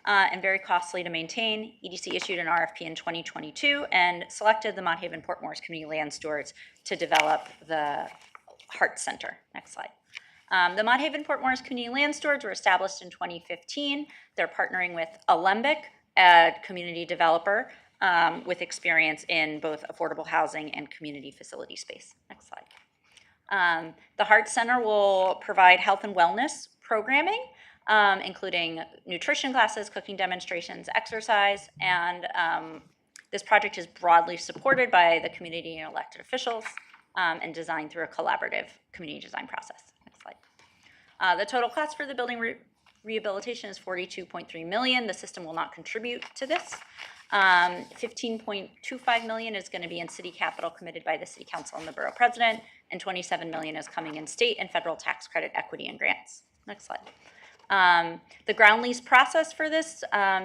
and very costly to maintain. EDC issued an RFP in 2022 and selected the Mott Haven Port Morris Community Land Stewards to develop the Heart Center. Next slide. The Mott Haven Port Morris Community Land Stewards were established in 2015. They're partnering with Alembic, a community developer with experience in both affordable housing and community facility space. Next slide. The Heart Center will provide health and wellness programming, including nutrition classes, cooking demonstrations, exercise, and this project is broadly supported by the community and elected officials and designed through a collaborative community design process. Next slide. The total cost for the building rehabilitation is $42.3 million. The system will not contribute to this. $15.25 million is going to be in city capital committed by the city council and the borough president, and $27 million is coming in state and federal tax credit equity and grants. Next slide. The ground lease process for this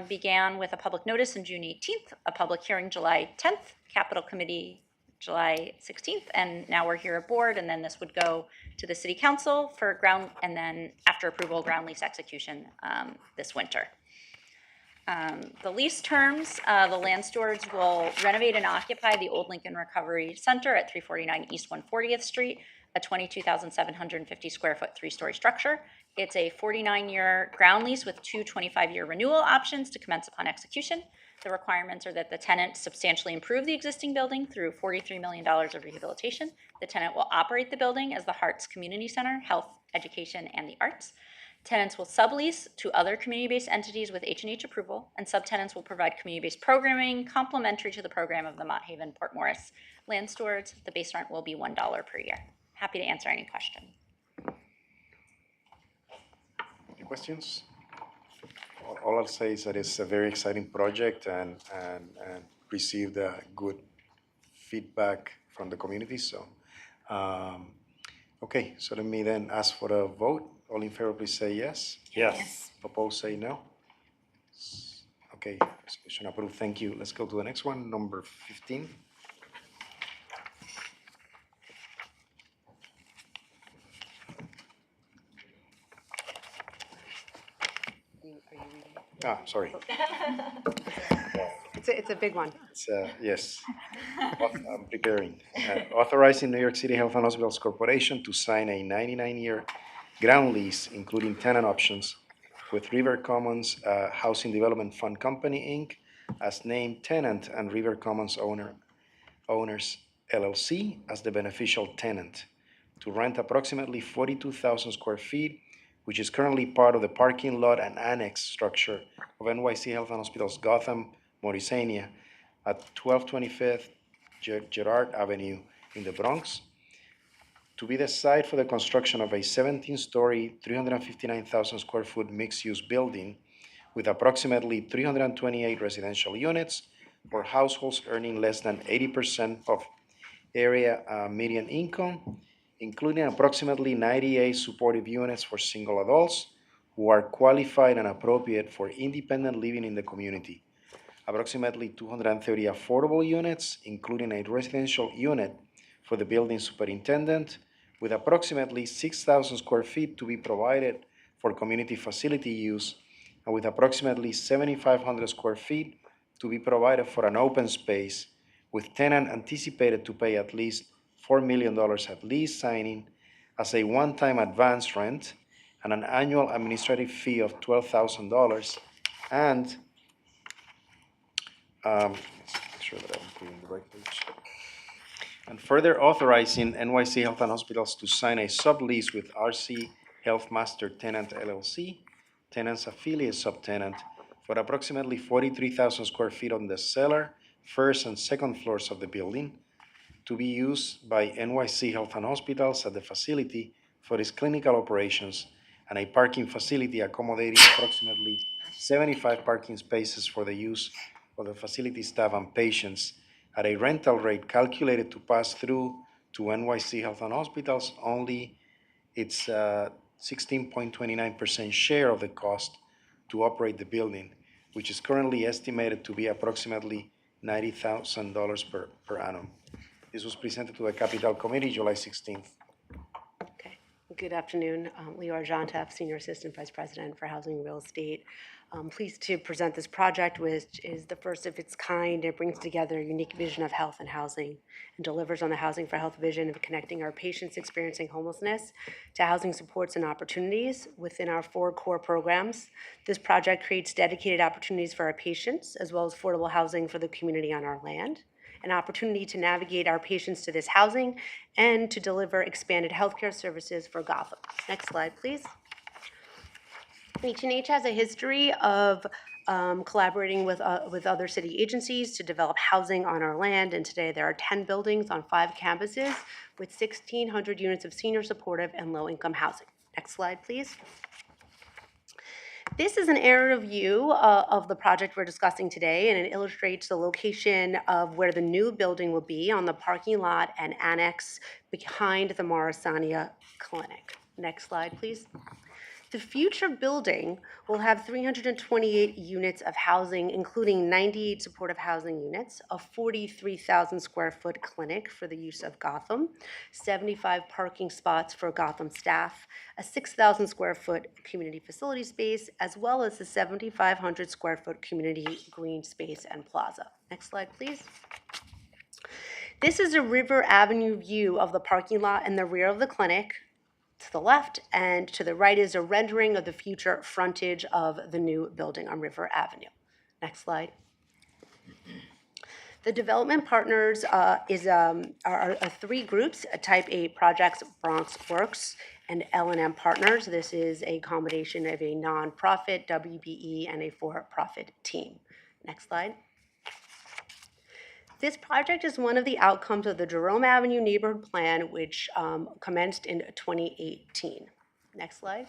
began with a public notice on June 18th, a public hearing July 10th, capital committee July 16th, and now we're here at board, and then this would go to the city council for ground, and then after approval, ground lease execution this winter. The lease terms, the land stewards will renovate and occupy the old Lincoln Recovery Center at 349 East 140th Street, a 22,750 square foot, 3-story structure. It's a 49-year ground lease with two 25-year renewal options to commence upon execution. The requirements are that the tenant substantially improve the existing building through $43 million of rehabilitation. The tenant will operate the building as the Hearts Community Center, Health, Education, and the Arts. Tenants will sublease to other community-based entities with H&H approval, and subtenants will provide community-based programming complementary to the program of the Mott Haven Port Morris Land Stewards. The base rent will be $1 per year. Happy to answer any question. Any questions? All I'll say is that it's a very exciting project and received good feedback from the community. So, okay, so let me then ask for a vote. All in favor, please say yes. Yes. Opposed, say no. Okay, resolution approved. Thank you. Let's go to the next one, number 15. Sorry. It's a big one. It's, yes, I'm preparing. Authorizing New York City Health and Hospitals Corporation to sign a 99-year ground lease, including tenant options, with River Commons Housing Development Fund Company, Inc., as named tenant and River Commons Owners LLC as the beneficial tenant to rent approximately 42,000 square feet, which is currently part of the parking lot and annex structure of NYC Health and Hospitals Gotham, Morrisania, at 1225 Girard Avenue in the Bronx, to be the site for the construction of a 17-story, 359,000 square foot mixed-use building with approximately 328 residential units for households earning less than 80% of area median income, including approximately 98 supportive units for single adults who are qualified and appropriate for independent living in the community. Approximately 230 affordable units, including a residential unit for the building superintendent, with approximately 6,000 square feet to be provided for community facility use, and with approximately 7,500 square feet to be provided for an open space, with tenant anticipated to pay at least $4 million at lease signing as a one-time advance rent and an annual administrative fee of $12,000, and make sure that I'm putting the right page. And further authorizing NYC Health and Hospitals to sign a sublease with RC Health Master Tenant LLC, tenant's affiliate subtenant, for approximately 43,000 square feet on the cellar, first and second floors of the building, to be used by NYC Health and Hospitals at the facility for its clinical operations, and a parking facility accommodating approximately 75 parking spaces for the use of the facility staff and patients at a rental rate calculated to pass through to NYC Health and Hospitals only its 16.29% share of the cost to operate the building, which is currently estimated to be approximately $90,000 per annum. This was presented to the Capital Committee July 16th. Okay. Good afternoon. Leora Jontef, Senior Assistant Vice President for Housing and Real Estate. I'm pleased to present this project, which is the first of its kind. It brings together a unique vision of health and housing and delivers on the Housing for Health vision of connecting our patients experiencing homelessness to housing supports and opportunities within our 4 core programs. This project creates dedicated opportunities for our patients, as well as affordable housing for the community on our land, an opportunity to navigate our patients to this housing, and to deliver expanded healthcare services for Gotham. Next slide, please. H&H has a history of collaborating with other city agencies to develop housing on our land, and today there are 10 buildings on 5 campuses with 1,600 units of senior supportive and low-income housing. Next slide, please. This is an aerial view of the project we're discussing today, and it illustrates the location of where the new building will be on the parking lot and annex behind the Morrisania Clinic. Next slide, please. The future building will have 328 units of housing, including 98 supportive housing units, a 43,000 square foot clinic for the use of Gotham, 75 parking spots for Gotham staff, a 6,000 square foot community facility space, as well as a 7,500 square foot community green space and plaza. Next slide, please. This is a River Avenue view of the parking lot in the rear of the clinic. To the left and to the right is a rendering of the future frontage of the new building on River Avenue. Next slide. The development partners are 3 groups: Type A Projects, Bronx Works, and L&M Partners. This is a combination of a nonprofit, WBE, and a for-profit team. Next slide. This project is one of the outcomes of the Jerome Avenue Neighborhood Plan, which commenced in 2018. Next slide.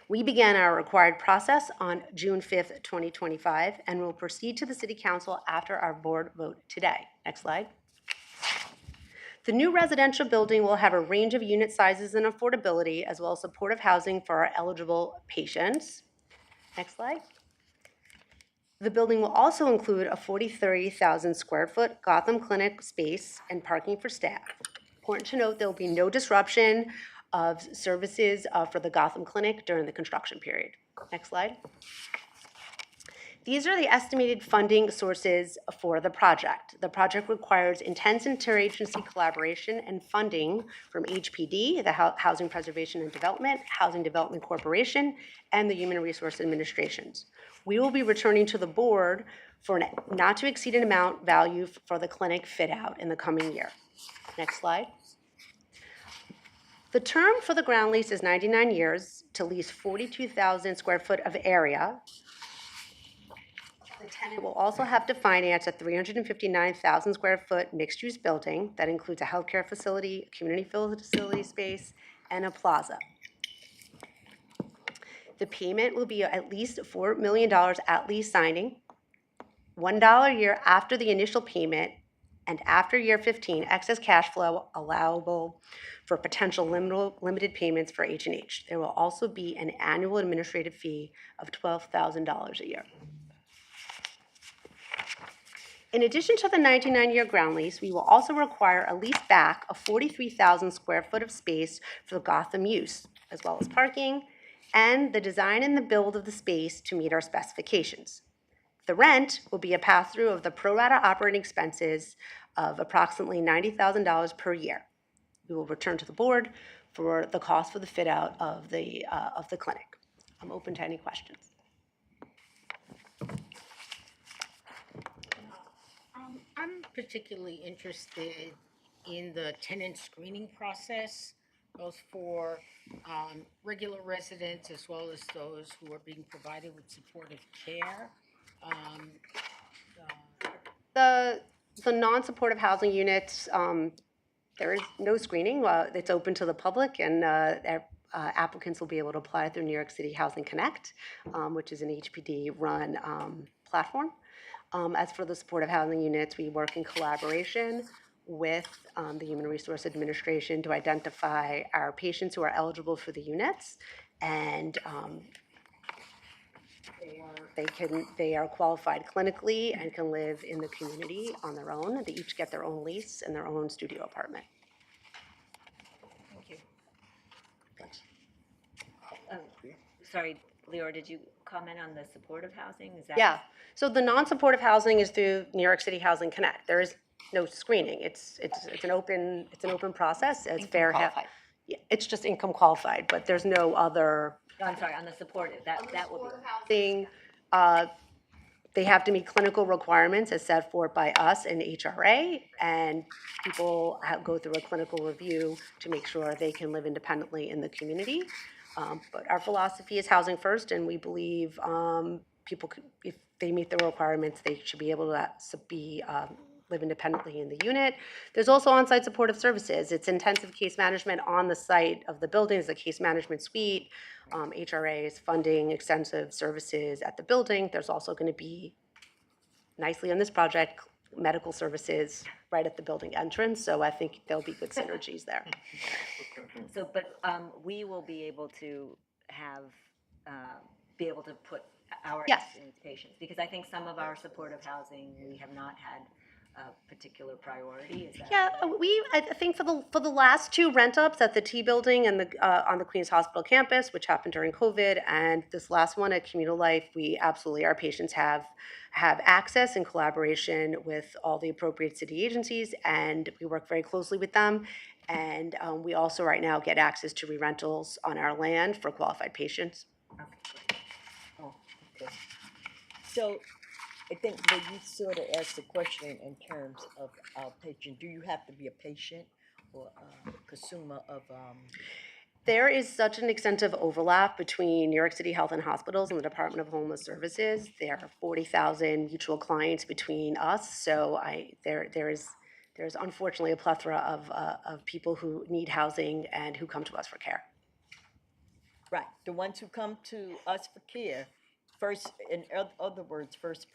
We began our required process on June 5th, 2025, and will proceed to the City Council after our board vote today. Next slide. The new residential building will have a range of unit sizes and affordability, as well as supportive housing for our eligible patients. Next slide. The building will also include a 43,000 square foot Gotham Clinic space and parking for staff. Important to note, there will be no disruption of services for the Gotham Clinic during the construction period. Next slide. These are the estimated funding sources for the project. The project requires intense interagency collaboration and funding from HPD, the Housing Preservation and Development, Housing Development Corporation, and the Human Resource Administrations. We will be returning to the board for an not to exceed an amount value for the clinic fit out in the coming year. Next slide. The term for the ground lease is 99 years to lease 42,000 square foot of area. The tenant will also have to finance a 359,000 square foot mixed-use building that includes a healthcare facility, a community facility space, and a plaza. The payment will be at least $4 million at lease signing, $1 a year after the initial payment, and after year 15, excess cash flow allowable for potential limited payments for H&H. There will also be an annual administrative fee of $12,000 a year. In addition to the 99-year ground lease, we will also require a lease back of 43,000 square foot of space for the Gotham use, as well as parking, and the design and the build of the space to meet our specifications. The rent will be a pass-through of the pro rata operating expenses of approximately $90,000 per year. We will return to the board for the cost for the fit-out of the clinic. I'm open to any questions. I'm particularly interested in the tenant screening process, both for regular residents as well as those who are being provided with supportive care. The non-supportive housing units, there is no screening. It's open to the public, and applicants will be able to apply through New York City Housing Connect, which is an HPD-run platform. As for the supportive housing units, we work in collaboration with the Human Resource Administration to identify our patients who are eligible for the units, and they are qualified clinically and can live in the community on their own. They each get their own lease and their own studio apartment. Thank you. Sorry, Leora, did you comment on the supportive housing? Is that? Yeah. So the non-supportive housing is through New York City Housing Connect. There is no screening. It's an open process. It's fair. Yeah, it's just income qualified, but there's no other. No, I'm sorry, on the supportive, that will be. Thing, they have to meet clinical requirements as set forth by us and HRA, and people go through a clinical review to make sure they can live independently in the community. But our philosophy is housing first, and we believe people, if they meet the requirements, they should be able to live independently in the unit. There's also on-site supportive services. It's intensive case management on the site of the buildings, the case management suite. HRA is funding extensive services at the building. There's also going to be, nicely on this project, medical services right at the building entrance. So I think there'll be good synergies there. So, but we will be able to put our patients, because I think some of our supportive housing, we have not had a particular priority. Is that? Yeah, I think for the last two rent-ups at the T building and on the Queens Hospital campus, which happened during COVID, and this last one at Communal Life, our patients have access and collaboration with all the appropriate city agencies, and we work very closely with them. And we also right now get access to re-rentals on our land for qualified patients. Oh, okay. So I think that you sort of asked the question in terms of outpatient. Do you have to be a patient or a consumer of? There is such an extensive overlap between New York City Health and Hospitals and the Department of Homeless Services. There are 40,000 mutual clients between us, so there's unfortunately a plethora of people who need housing and who come to us for care. Right, the ones who come to us for care. First, in other words, first.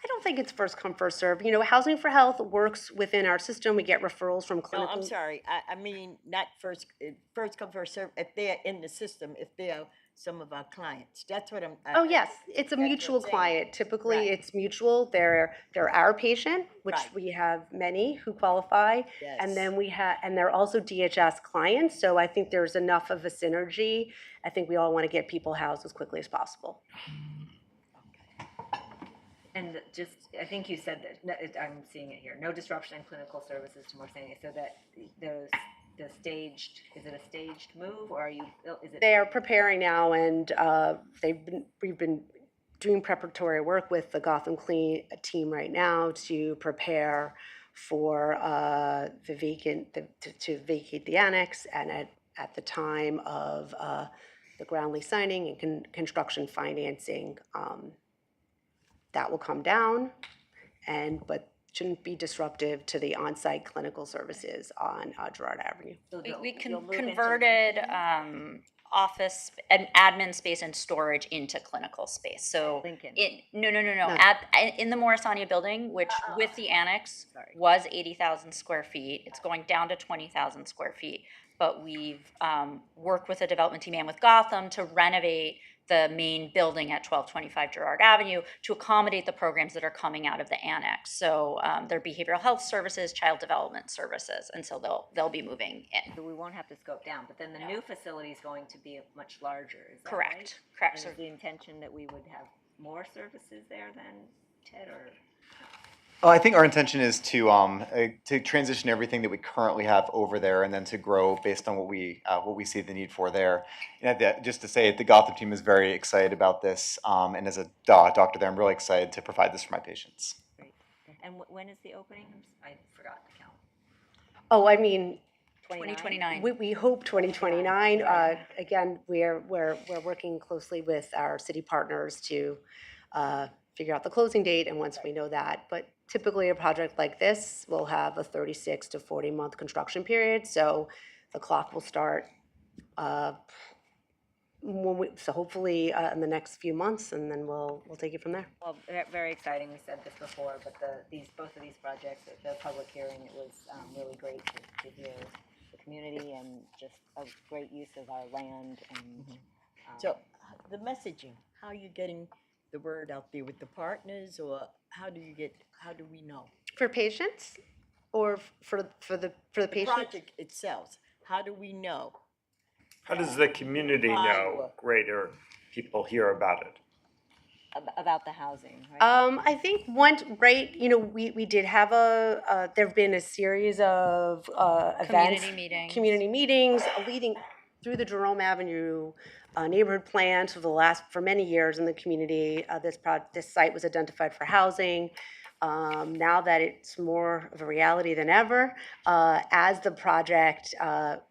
I don't think it's first come, first serve. You know, Housing for Health works within our system. We get referrals from No, clinical. I'm sorry, I mean, not first, first come, first serve, if they're in the system, if they're some of our clients, that's what I'm. Oh, yes, it's a what I'm mutual saying. client. Typically, Right. it's mutual. They're our patient, which Right. we have many who qualify. And then we have, and they're also DHS clients. So I think there's enough of a synergy. I think we all want to get people housed as quickly as possible. And just, I think you said that, I'm seeing it here, no disruption in clinical services to Morsania, so that the staged, is it a staged move, or are you, is it? They are preparing now, and we've been doing preparatory work with the Gotham Clean team right now to prepare for to vacate the annex, and at the time of the ground lease signing and construction financing, that will come down, but shouldn't be disruptive to the on-site clinical services on Girard Avenue. We converted office and admin space and storage into clinical space. So no. In the Morrisania building, which with the annex was 80,000 square feet, it's going down to 20,000 square feet. But we've worked with the development team and with Gotham to renovate the main building at 1225 Girard Avenue to accommodate the programs that are coming out of the annex. So their behavioral health services, child development services, and so they'll be moving in. So we won't have to scope down, but then the new facility is going to be much larger, is that Correct, right? correct. And is the intention that we would have more services there than Ted, or? I think our intention is to transition everything that we currently have over there, and then to grow based on what we see the need for there. And just to say, the Gotham team is very excited about this, and as a doctor there, I'm really excited to provide this for my patients. Great. And when is the opening? I forgot to count. Oh, I mean, 2029. we hope 2029. Again, we're working closely with our city partners to figure out the closing date, and once we know that, but typically a project like this will have a 36 to 40 month construction period, so the clock will start so hopefully in the next few months, and then we'll take it from there. Well, very exciting. We said this before, but both of these projects, the public hearing, it was really great to hear the community and just a great use of our land. And So the messaging, how are you getting the word out there with the partners, or how do we know? For patients, or for the patient? Project itself, how do we know? How does the community know greater people hear about it? About the housing, right? I think we did have there've been a series of events. Community meetings leading through the Jerome Avenue neighborhood plan for many years in the community. This site was identified for housing. Now that it's more of a reality than ever, as the project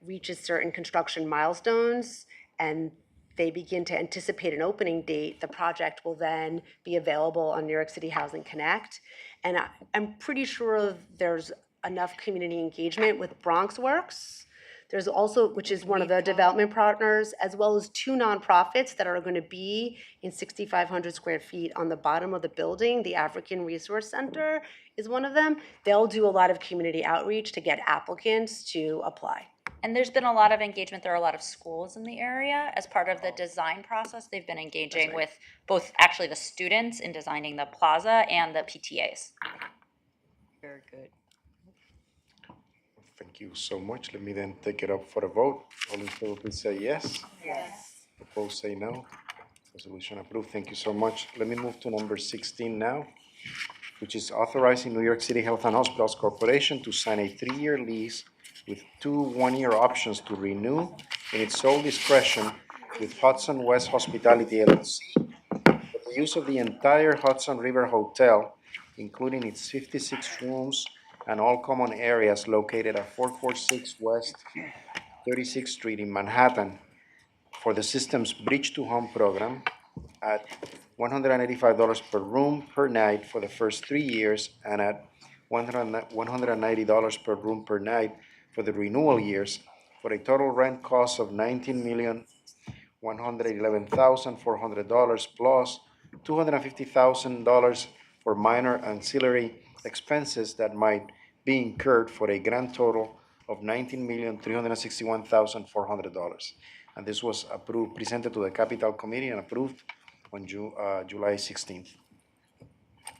reaches certain construction milestones and they begin to anticipate an opening date, the project will then be available on New York City Housing Connect. And I'm pretty sure there's enough community engagement with BronxWorks. There's also, which is one of the development partners, as well as two nonprofits that are going to be in 6,500 square feet on the bottom of the building. The African Resource Center is one of them. They'll do a lot of community outreach to get applicants to apply. And there's been a lot of engagement. There are a lot of schools in the area. As part of the design process, they've been engaging with both actually the students in designing the plaza and the PTAs. Very good. Thank you so much. Let me then take it up for the vote. All in favor, please say yes. Yes. Opposed, say no. Resolution approved. Thank you so much. Let me move to number 16 now, which is authorizing New York City Health and Hospitals Corporation to sign a 3-year lease with 2 one-year options to renew in its sole discretion with Hudson West Hospitality LLC for the use of the entire Hudson River Hotel, including its 56 rooms and all common areas located at 446 West 36th Street in Manhattan for the system's Bridge to Home program at $185 per room per night for the first 3 years, and at $190 per room per night for the renewal years, for a total rent cost of $19,111,400 plus $250,000 for minor ancillary expenses that might be incurred for a grand total of $19,361,400. And this was approved, presented to the Capital Committee and approved on July 16th.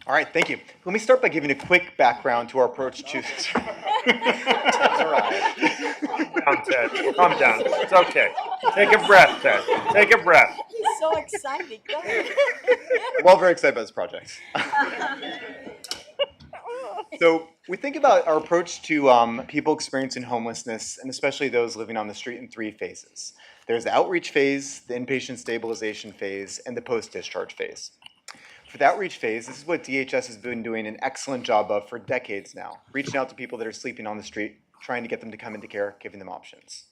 All right, thank you. Let me start by giving a quick background to our approach to this. Calm down, Ted. Calm down. It's okay. Take a breath, Ted. Take a breath. He's so excited. Go ahead. We're all very excited about this project. So we think about our approach to people experiencing homelessness, and especially those living on the street, in three phases. There's the outreach phase, the inpatient stabilization phase, and the post-discharge phase. For the outreach phase, this is what DHS has been doing an excellent job of for decades now, reaching out to people that are sleeping on the street, trying to get them to come into care, giving them options.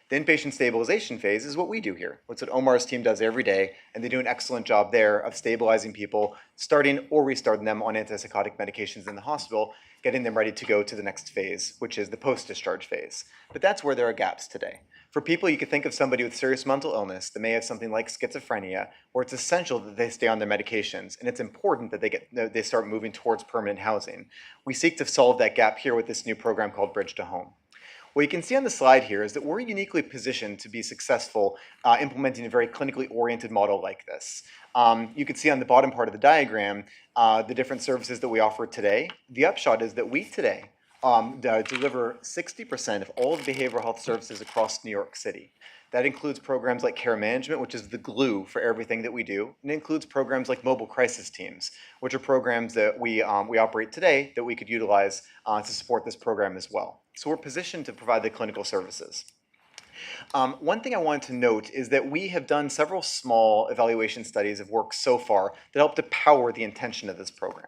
The inpatient stabilization phase is what we do here. It's what Omar's team does every day, and they do an excellent job there of stabilizing people, starting or restarting them on antipsychotic medications in the hospital, getting them ready to go to the next phase, which is the post-discharge phase. But that's where there are gaps today. For people, you could think of somebody with serious mental illness that may have something like schizophrenia, where it's essential that they stay on their medications, and it's important that they start moving towards permanent housing. We seek to solve that gap here with this new program called Bridge to Home. What you can see on the slide here is that we're uniquely positioned to be successful implementing a very clinically oriented model like this. You can see on the bottom part of the diagram the different services that we offer today. The upshot is that we today deliver 60% of all the behavioral health services across New York City. That includes programs like care management, which is the glue for everything that we do. And it includes programs like mobile crisis teams, which are programs that we operate today that we could utilize to support this program as well. So we're positioned to provide the clinical services. One thing I wanted to note is that we have done several small evaluation studies of work so far that help to power the intention of this program.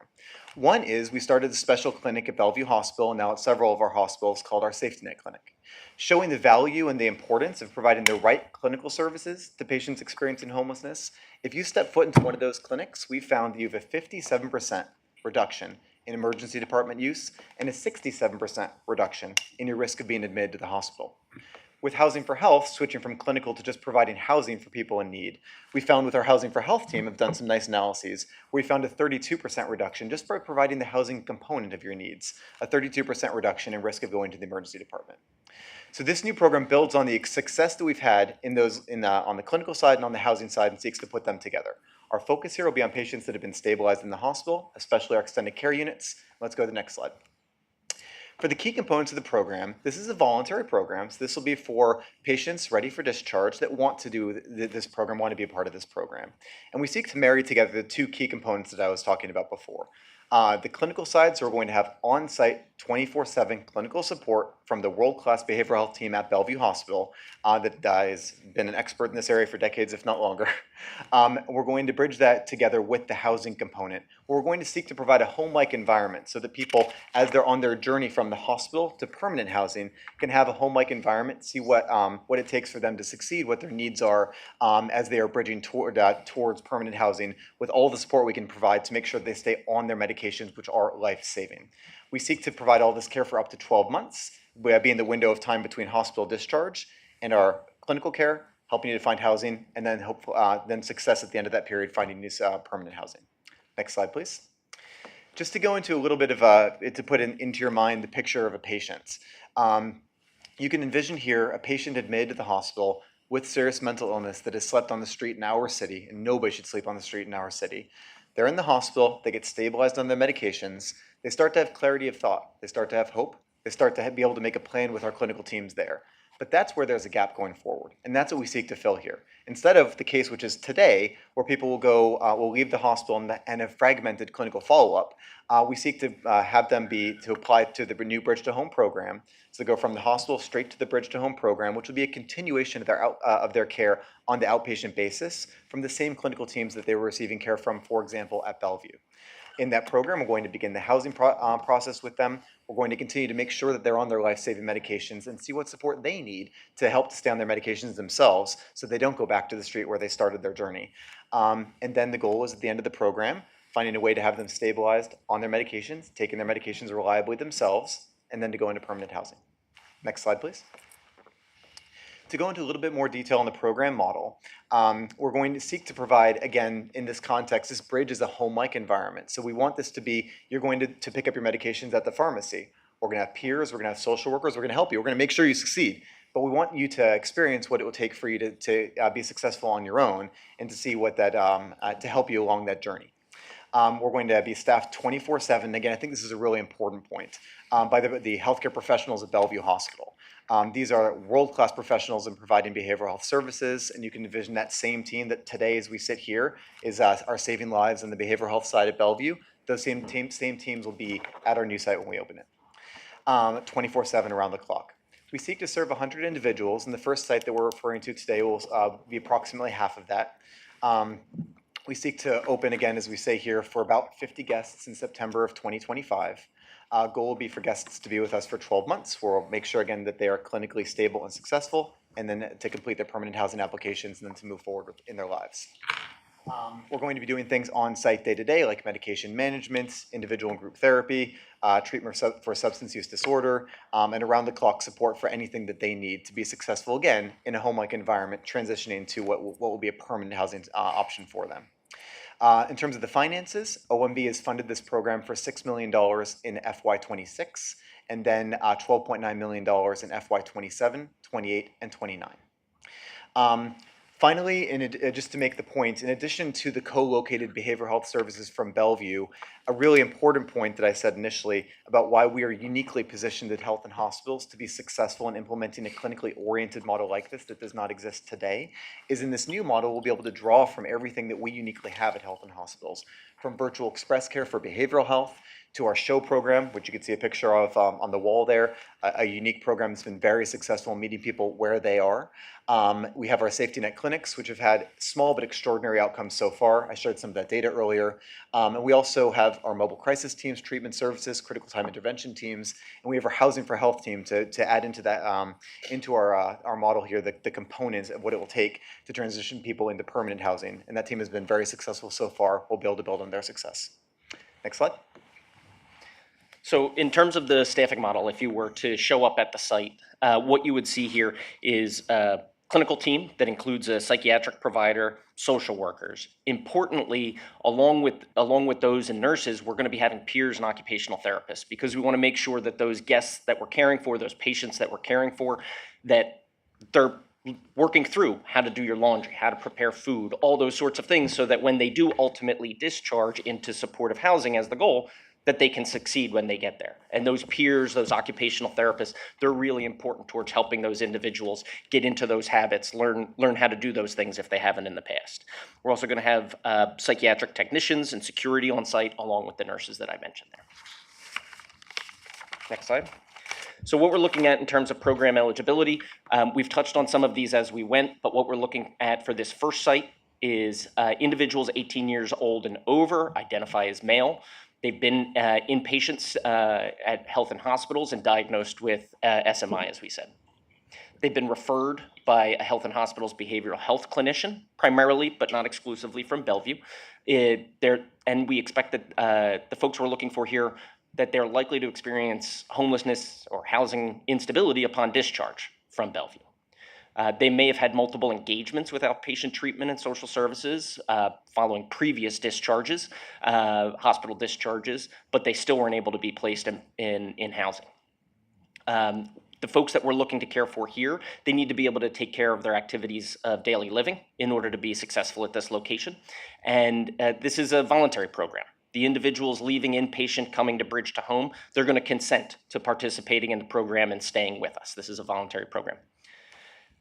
One is we started a special clinic at Bellevue Hospital, and now at several of our hospitals, called our Safety Net Clinic, showing the value and the importance of providing the right clinical services to patients experiencing homelessness. If you step foot into one of those clinics, we found that you have a 57% reduction in emergency department use and a 67% reduction in your risk of being admitted to the hospital. With Housing for Health, switching from clinical to just providing housing for people in need, we found with our Housing for Health team have done some nice analyses, we found a 32% reduction just by providing the housing component of your needs, a 32% reduction in risk of going to the emergency department. So this new program builds on the success that we've had on the clinical side and on the housing side, and seeks to put them together. Our focus here will be on patients that have been stabilized in the hospital, especially our extended care units. Let's go to the next slide. For the key components of the program, this is a voluntary program, so this will be for patients ready for discharge that want to do this program, want to be a part of this program. And we seek to marry together the two key components that I was talking about before. The clinical side, so we're going to have on-site 24/7 clinical support from the world-class behavioral health team at Bellevue Hospital that has been an expert in this area for decades, if not longer. We're going to bridge that together with the housing component. We're going to seek to provide a home-like environment so that people, as they're on their journey from the hospital to permanent housing, can have a home-like environment, see what it takes for them to succeed, what their needs are as they are bridging towards permanent housing, with all the support we can provide to make sure they stay on their medications, which are life-saving. We seek to provide all this care for up to 12 months, being the window of time between hospital discharge and our clinical care, helping you to find housing, and then then success at the end of that period, finding new permanent housing. Next slide, please. Just to go into a little bit of to put into your mind the picture of a patient. You can envision here a patient admitted to the hospital with serious mental illness that has slept on the street in our city, and nobody should sleep on the street in our city. They're in the hospital, they get stabilized on their medications, they start to have clarity of thought, they start to have hope, they start to be able to make a plan with our clinical teams there. But that's where there's a gap going forward, and that's what we seek to fill here. Instead of the case which is today, where people will leave the hospital and have fragmented clinical follow-up, we seek to have them apply to the new Bridge to Home program, so they go from the hospital straight to the Bridge to Home program, which will be a continuation of their care on the outpatient basis from the same clinical teams that they were receiving care from, for example, at Bellevue. In that program, we're going to begin the housing process with them. We're going to continue to make sure that they're on their life-saving medications and see what support they need to help to stay on their medications themselves so they don't go back to the street where they started their journey. And then the goal is at the end of the program, finding a way to have them stabilized on their medications, taking their medications reliably themselves, and then to go into permanent housing. Next slide, please. to go into a little bit more detail on the program model, we're going to seek to provide, again, in this context, this bridge is a home-like environment. So we want this to be, you're going to pick up your medications at the pharmacy. We're going to have peers, we're going to have social workers, we're going to help you, we're going to make sure you succeed. But we want you to experience what it will take for you to be successful on your own and to see what that, to help you along that journey. We're going to be staffed 24/7. Again, I think this is a really important point, by the healthcare professionals at Bellevue Hospital. These are world-class professionals in providing behavioral health services, and you can envision that same team that today, as we sit here, is our saving lives on the behavioral health side at Bellevue. Those same teams will be at our new site when we open it, 24/7 around the clock. We seek to serve 100 individuals, and the first site that we're referring to today will be approximately half of that. We seek to open, again, as we say here, for about 50 guests in September of 2025. Goal will be for guests to be with us for 12 months. We'll make sure, again, that they are clinically stable and successful, and then to complete their permanent housing applications and then to move forward in their lives. We're going to be doing things on site day to day, like medication management, individual and group therapy, treatment for substance use disorder, and around the clock support for anything that they need to be successful, again, in a home-like environment, transitioning to what will be a permanent housing option for them. In terms of the finances, OMB has funded this program for $6 million in FY26 and then $12.9 million in FY27, 28, and 29. Finally, just to make the point, in addition to the co-located behavioral health services from Bellevue, a really important point that I said initially about why we are uniquely positioned at Health and Hospitals to be successful in implementing a clinically oriented model like this that does not exist today, is in this new model we'll be able to draw from everything that we uniquely have at Health and Hospitals, from virtual express care for behavioral health, to our show program, which you can see a picture of on the wall there, a unique program that's been very successful in meeting people where they are. We have our safety net clinics, which have had small but extraordinary outcomes so far. I shared some of that data earlier. And we also have our mobile crisis teams, treatment services, critical time intervention teams, and we have our housing for health team to add into that, into our model here, the components of what it will take to transition people into permanent housing. And that team has been very successful so far. We'll be able to build on their success. Next slide. So in terms of the staffing model, if you were to show up at the site, what you would see here is a clinical team that includes a psychiatric provider, social workers. Importantly, along with those and nurses, we're going to be having peers and occupational therapists because we want to make sure that those guests that we're caring for, those patients that we're caring for, that they're working through how to do your laundry, how to prepare food, all those sorts of things so that when they do ultimately discharge into supportive housing as the goal, that they can succeed when they get there. And those peers, those occupational therapists, they're really important towards helping those individuals get into those habits, learn how to do those things if they haven't in the past. We're also going to have psychiatric technicians and security on site along with the nurses that I mentioned there. Next slide. So what we're looking at in terms of program eligibility, we've touched on some of these as we went, but what we're looking at for this first site is individuals 18 years old and over, identify as male. They've been inpatients at Health and Hospitals and diagnosed with SMI, as we said. They've been referred by a Health and Hospitals behavioral health clinician, primarily, but not exclusively, from Bellevue. And we expect that the folks we're looking for here, that they're likely to experience homelessness or housing instability upon discharge from Bellevue. They may have had multiple engagements with outpatient treatment and social services following previous discharges, hospital discharges, but they still weren't able to be placed in housing. The folks that we're looking to care for here, they need to be able to take care of their activities of daily living in order to be successful at this location. And this is a voluntary program. The individuals leaving inpatient, coming to Bridge to Home, they're going to consent to participating in the program and staying with us. This is a voluntary program.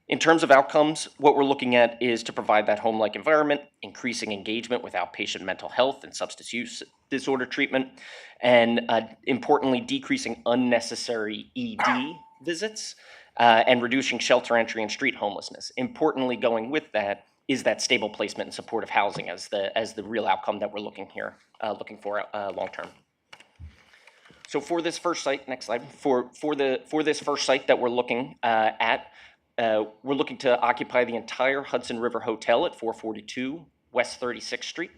In terms of outcomes, what we're looking at is to provide that home-like environment, increasing engagement with outpatient mental health and substance use disorder treatment, and importantly, decreasing unnecessary ED visits and reducing shelter entry and street homelessness. Importantly, going with that is that stable placement and supportive housing as the real outcome that we're looking for long-term. So for this first site, next slide, for this first site that we're looking at, we're looking to occupy the entire Hudson River Hotel at 442 West 36th Street.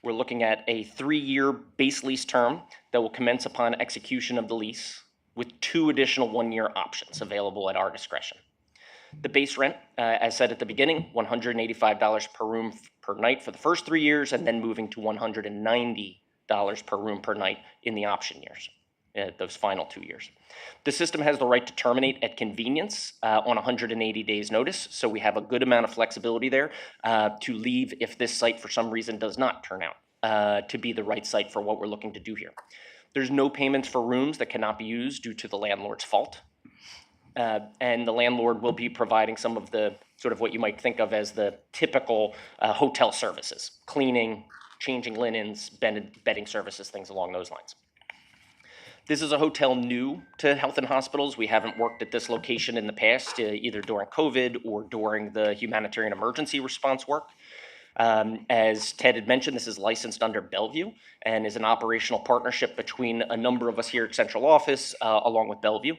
We're looking at a 3-year base lease term that will commence upon execution of the lease with 2 additional 1-year options available at our discretion. The base rent, as said at the beginning, $185 per room per night for the first 3 years, and then moving to $190 per room per night in the option years, those final 2 years. The system has the right to terminate at convenience on 180 days notice, so we have a good amount of flexibility there to leave if this site for some reason does not turn out to be the right site for what we're looking to do here. There's no payments for rooms that cannot be used due to the landlord's fault. And the landlord will be providing some of the sort of what you might think of as the typical hotel services, cleaning, changing linens, bedding services, things along those lines. This is a hotel new to Health and Hospitals. We haven't worked at this location in the past, either during COVID or during the humanitarian emergency response work. As Ted had mentioned, this is licensed under Bellevue and is an operational partnership between a number of us here at Central Office along with Bellevue.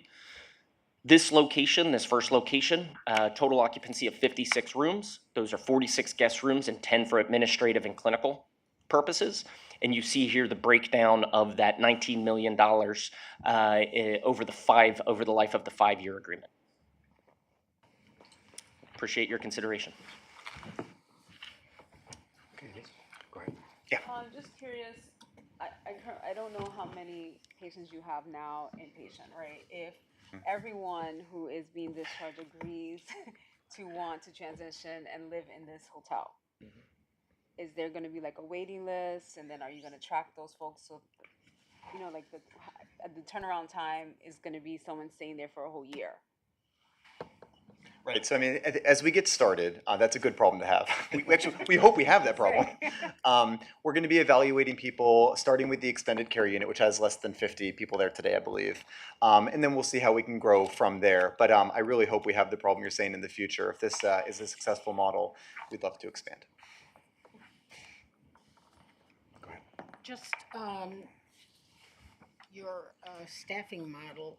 This location, this first location, total occupancy of 56 rooms. Those are 46 guest rooms and 10 for administrative and clinical purposes. And you see here the breakdown of that $19 million over the life of the 5-year agreement. Appreciate your consideration. Yeah. I'm just curious, I don't know how many patients you have now inpatient, right? If everyone who is being discharged agrees to want to transition and live in this hotel, is there going to be like a waiting list, and then are you going to track those folks? So, you know, like the turnaround time is going to be someone staying there for a whole year. Right. So, I mean, as we get started, that's a good problem to have. We hope we have that problem. We're going to be evaluating people, starting with the extended care unit, which has less than 50 people there today, I believe. And then we'll see how we can grow from there. But I really hope we have the problem you're saying in the future. If this is a successful model, we'd love to expand. Go ahead. Just your staffing model,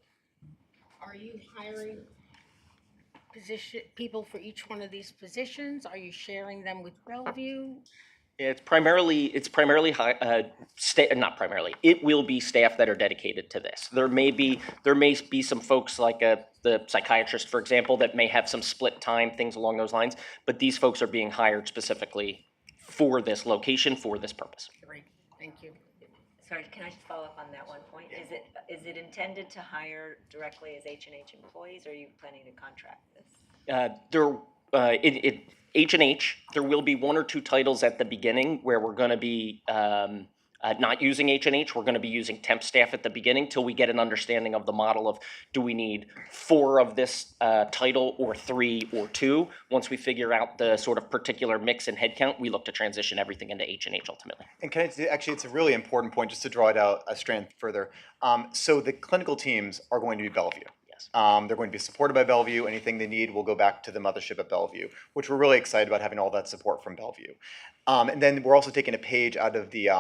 are you hiring people for each one of these positions? Are you sharing them with Bellevue? It's primarily not primarily. It will be staff that are dedicated to this. There may be some folks like the psychiatrist, for example, that may have some split time, things along those lines. But these folks are being hired specifically for this location, for this purpose. Great, thank you. Sorry, can I just follow up on that one point? Is it intended to hire directly as H&H employees, or are you planning to contract this? H&H, there will be 1 or 2 titles at the beginning where we're going to be not using H&H. We're going to be using temp staff at the beginning till we get an understanding of the model of, do we need 4 of this title or 3 or 2? Once we figure out the sort of particular mix and headcount, we look to transition everything into H&H ultimately. And actually, it's a really important point just to draw it out a strand further. So the clinical teams are going to be Bellevue. Yes. They're going to be supported by Bellevue. Anything they need will go back to the mothership at Bellevue, which we're really excited about having all that support from Bellevue. And then we're also taking a page out of the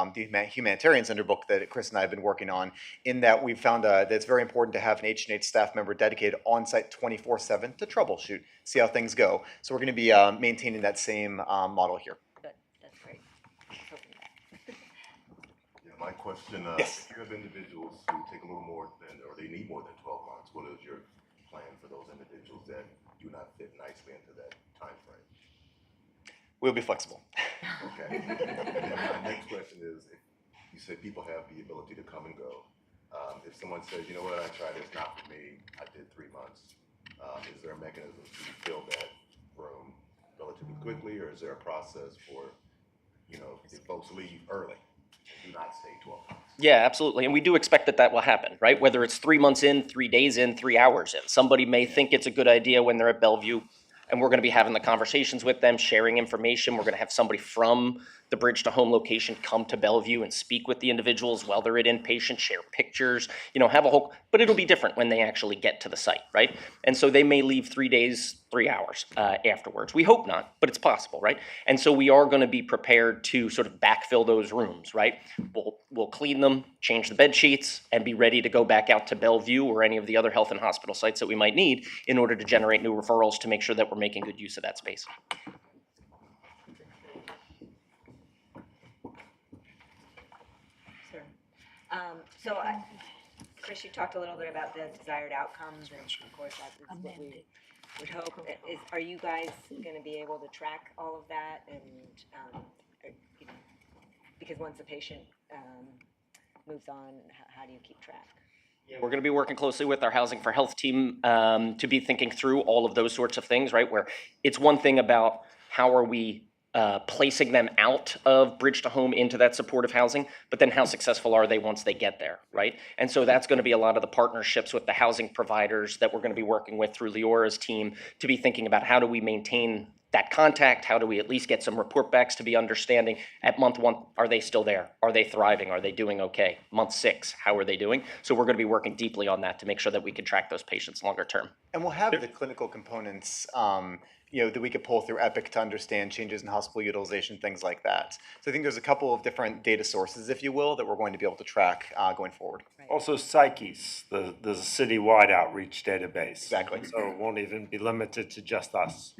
Humanitarian Center book that Chris and I have been working on, in that we've found that it's very important to have an H&H staff member dedicated on-site 24/7 to troubleshoot, see how things go. So we're going to be maintaining that same model here. Good, that's great. My question, yes. if you have individuals who take a little more than, or they need more than 12 months, what is your plan for those individuals that do not fit nicely into that time frame? We'll be flexible. Okay. And my next question is, if you say people have the ability to come and go, if someone says, you know what, I tried, it's not for me, I did 3 months, is there a mechanism to fill that room relatively quickly, or is there a process for, you know, if folks leave early? Do not stay 12 months. Yeah, absolutely. And we do expect that will happen, right? Whether it's 3 months in, 3 days in, 3 hours in. Somebody may think it's a good idea when they're at Bellevue, and we're going to be having the conversations with them, sharing information. We're going to have somebody from the Bridge to Home location come to Bellevue and speak with the individuals while they're at inpatient, share pictures, have a whole, but it'll be different when they actually get to the site, right? And so they may leave 3 days, 3 hours afterwards. We hope not, but it's possible, right? And so we are going to be prepared to sort of backfill those rooms, right? We'll clean them, change the bed sheets, and be ready to go back out to Bellevue or any of the other health and hospital sites that we might need in order to generate new referrals to make sure that we're making good use of that space. Chris, you talked a little bit about the desired outcomes, and of course that is what we would hope, are you guys gonna be able to track all of that and, you know, because once a patient, moves on, how do you keep track? We're going to be working closely with our Housing for Health team to be thinking through all of those sorts of things, right? Where it's one thing about how are we placing them out of bridge to home into that supportive housing, but then how successful are they once they get there, right? And so that's going to be a lot of the partnerships with the housing providers that we're going to be working with through Leora's team to be thinking about how do we maintain that contact, how do we at least get some report backs to be understanding at month 1, are they still there? Are they thriving? Are they doing okay? Month 6, how are they doing? So we're going to be working deeply on that to make sure that we can track those patients longer term. And we'll have the clinical components, that we could pull through Epic to understand changes in hospital utilization, things like that. So I think there's a couple of different data sources, if you will, that we're going to be able to track going forward. Also, Psyches, there's a citywide outreach database. Exactly. So it won't even be limited to just us.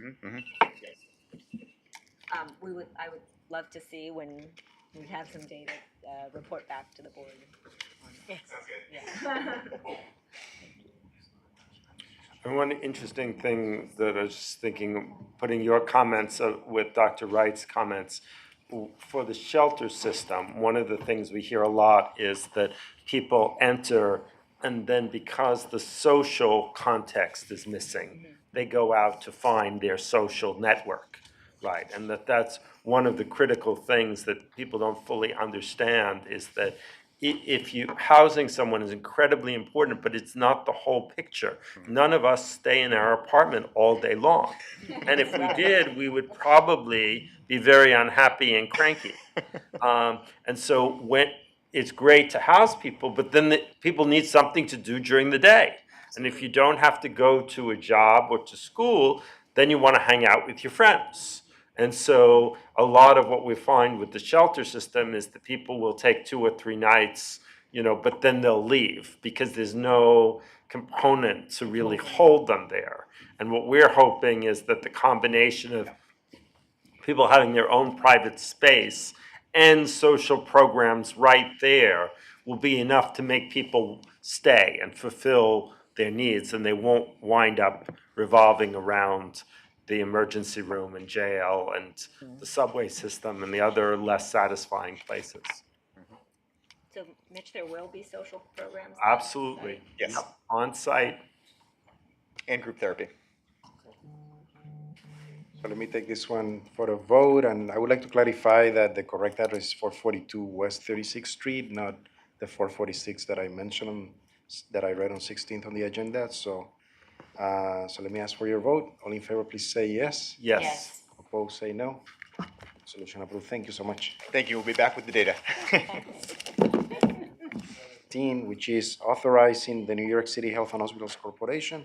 I would love to see when we have some data, report back to the board. Yes. Yeah. And one interesting thing that I was thinking, putting your comments with Dr. Wright's comments, for the shelter system, one of the things we hear a lot is that people enter and then because the social context is missing, they go out to find their social network, right? And that's one of the critical things that people don't fully understand is that if housing someone is incredibly important, but it's not the whole picture. None of us stay in our apartment all day long. And if we did, we would probably be very unhappy and cranky. And so it's great to house people, but then people need something to do during the day. And if you don't have to go to a job or to school, then you want to hang out with your friends. And so a lot of what we find with the shelter system is that people will take 2 or 3 nights, but then they'll leave because there's no component to really hold them there. And what we're hoping is that the combination of people having their own private space and social programs right there will be enough to make people stay and fulfill their needs, and they won't wind up revolving around the emergency room and jail and the subway system and the other less satisfying places. So, Mitch, there will be social programs? Absolutely. Yes. On site. And group therapy. So let me take this one for a vote, and I would like to clarify that the correct address is 442 West 36th Street, not the 446 that I mentioned, that I read on 16th on the agenda. So let me ask for your vote. All in favor, please say yes. Yes. Opposed, say no. Resolution approved. Thank you so much. Thank you. We'll be back with the data. 15, which is authorizing the New York City Health and Hospitals Corporation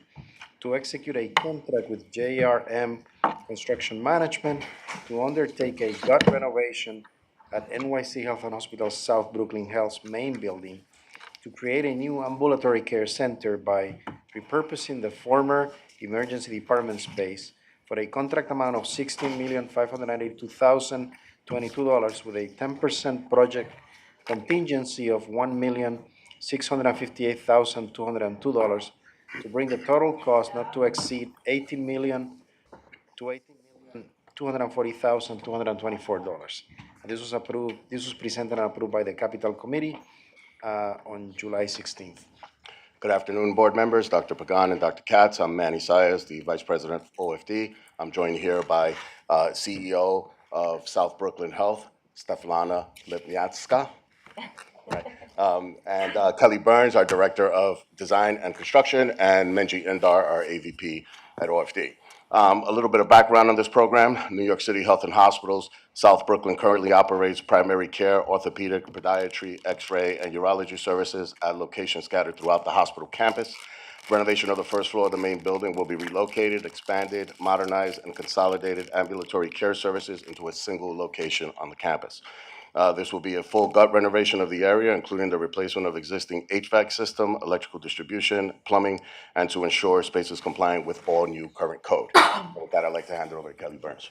to execute a contract with JRM Construction Management to undertake a gut renovation at NYC Health and Hospitals South Brooklyn Health's main building to create a new ambulatory care center by repurposing the former emergency department space for a contract amount of $16,592,022 with a 10% project contingency of $1,658,202 to bring the total cost not to exceed $18,240,224. This was presented and approved by the Capital Committee on July 16th. Good afternoon, board members, Dr. Pagan and Dr. Katz. I'm Manny Sayas, the Vice President of OFD. I'm joined here by CEO of South Brooklyn Health, Steflana Lipniatska. Right. And Kelly Burns, our Director of Design and Construction, and Menji Indar, our AVP at OFD. A little bit of background on this program. New York City Health and Hospitals, South Brooklyn currently operates primary care, orthopedic, podiatry, x-ray, and urology services at locations scattered throughout the hospital campus. Renovation of the first floor of the main building will be relocated, expanded, modernized, and consolidated ambulatory care services into a single location on the campus. This will be a full gut renovation of the area, including the replacement of existing HVAC system, electrical distribution, plumbing, and to ensure space is compliant with all new current code. With that, I'd like to hand it over to Kelly Burns.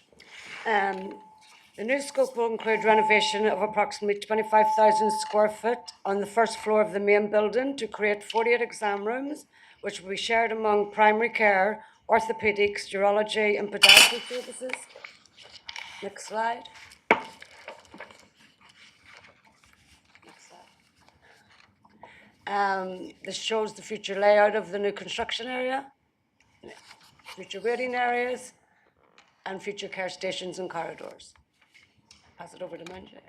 The new scope will include renovation of approximately 25,000 square foot on the first floor of the main building to create 48 exam rooms, which will be shared among primary care, orthopedics, urology, and podiatry services. Next slide. Next slide. This shows the future layout of the new construction area, future waiting areas, and future care stations and corridors. Pass it over to Manjay.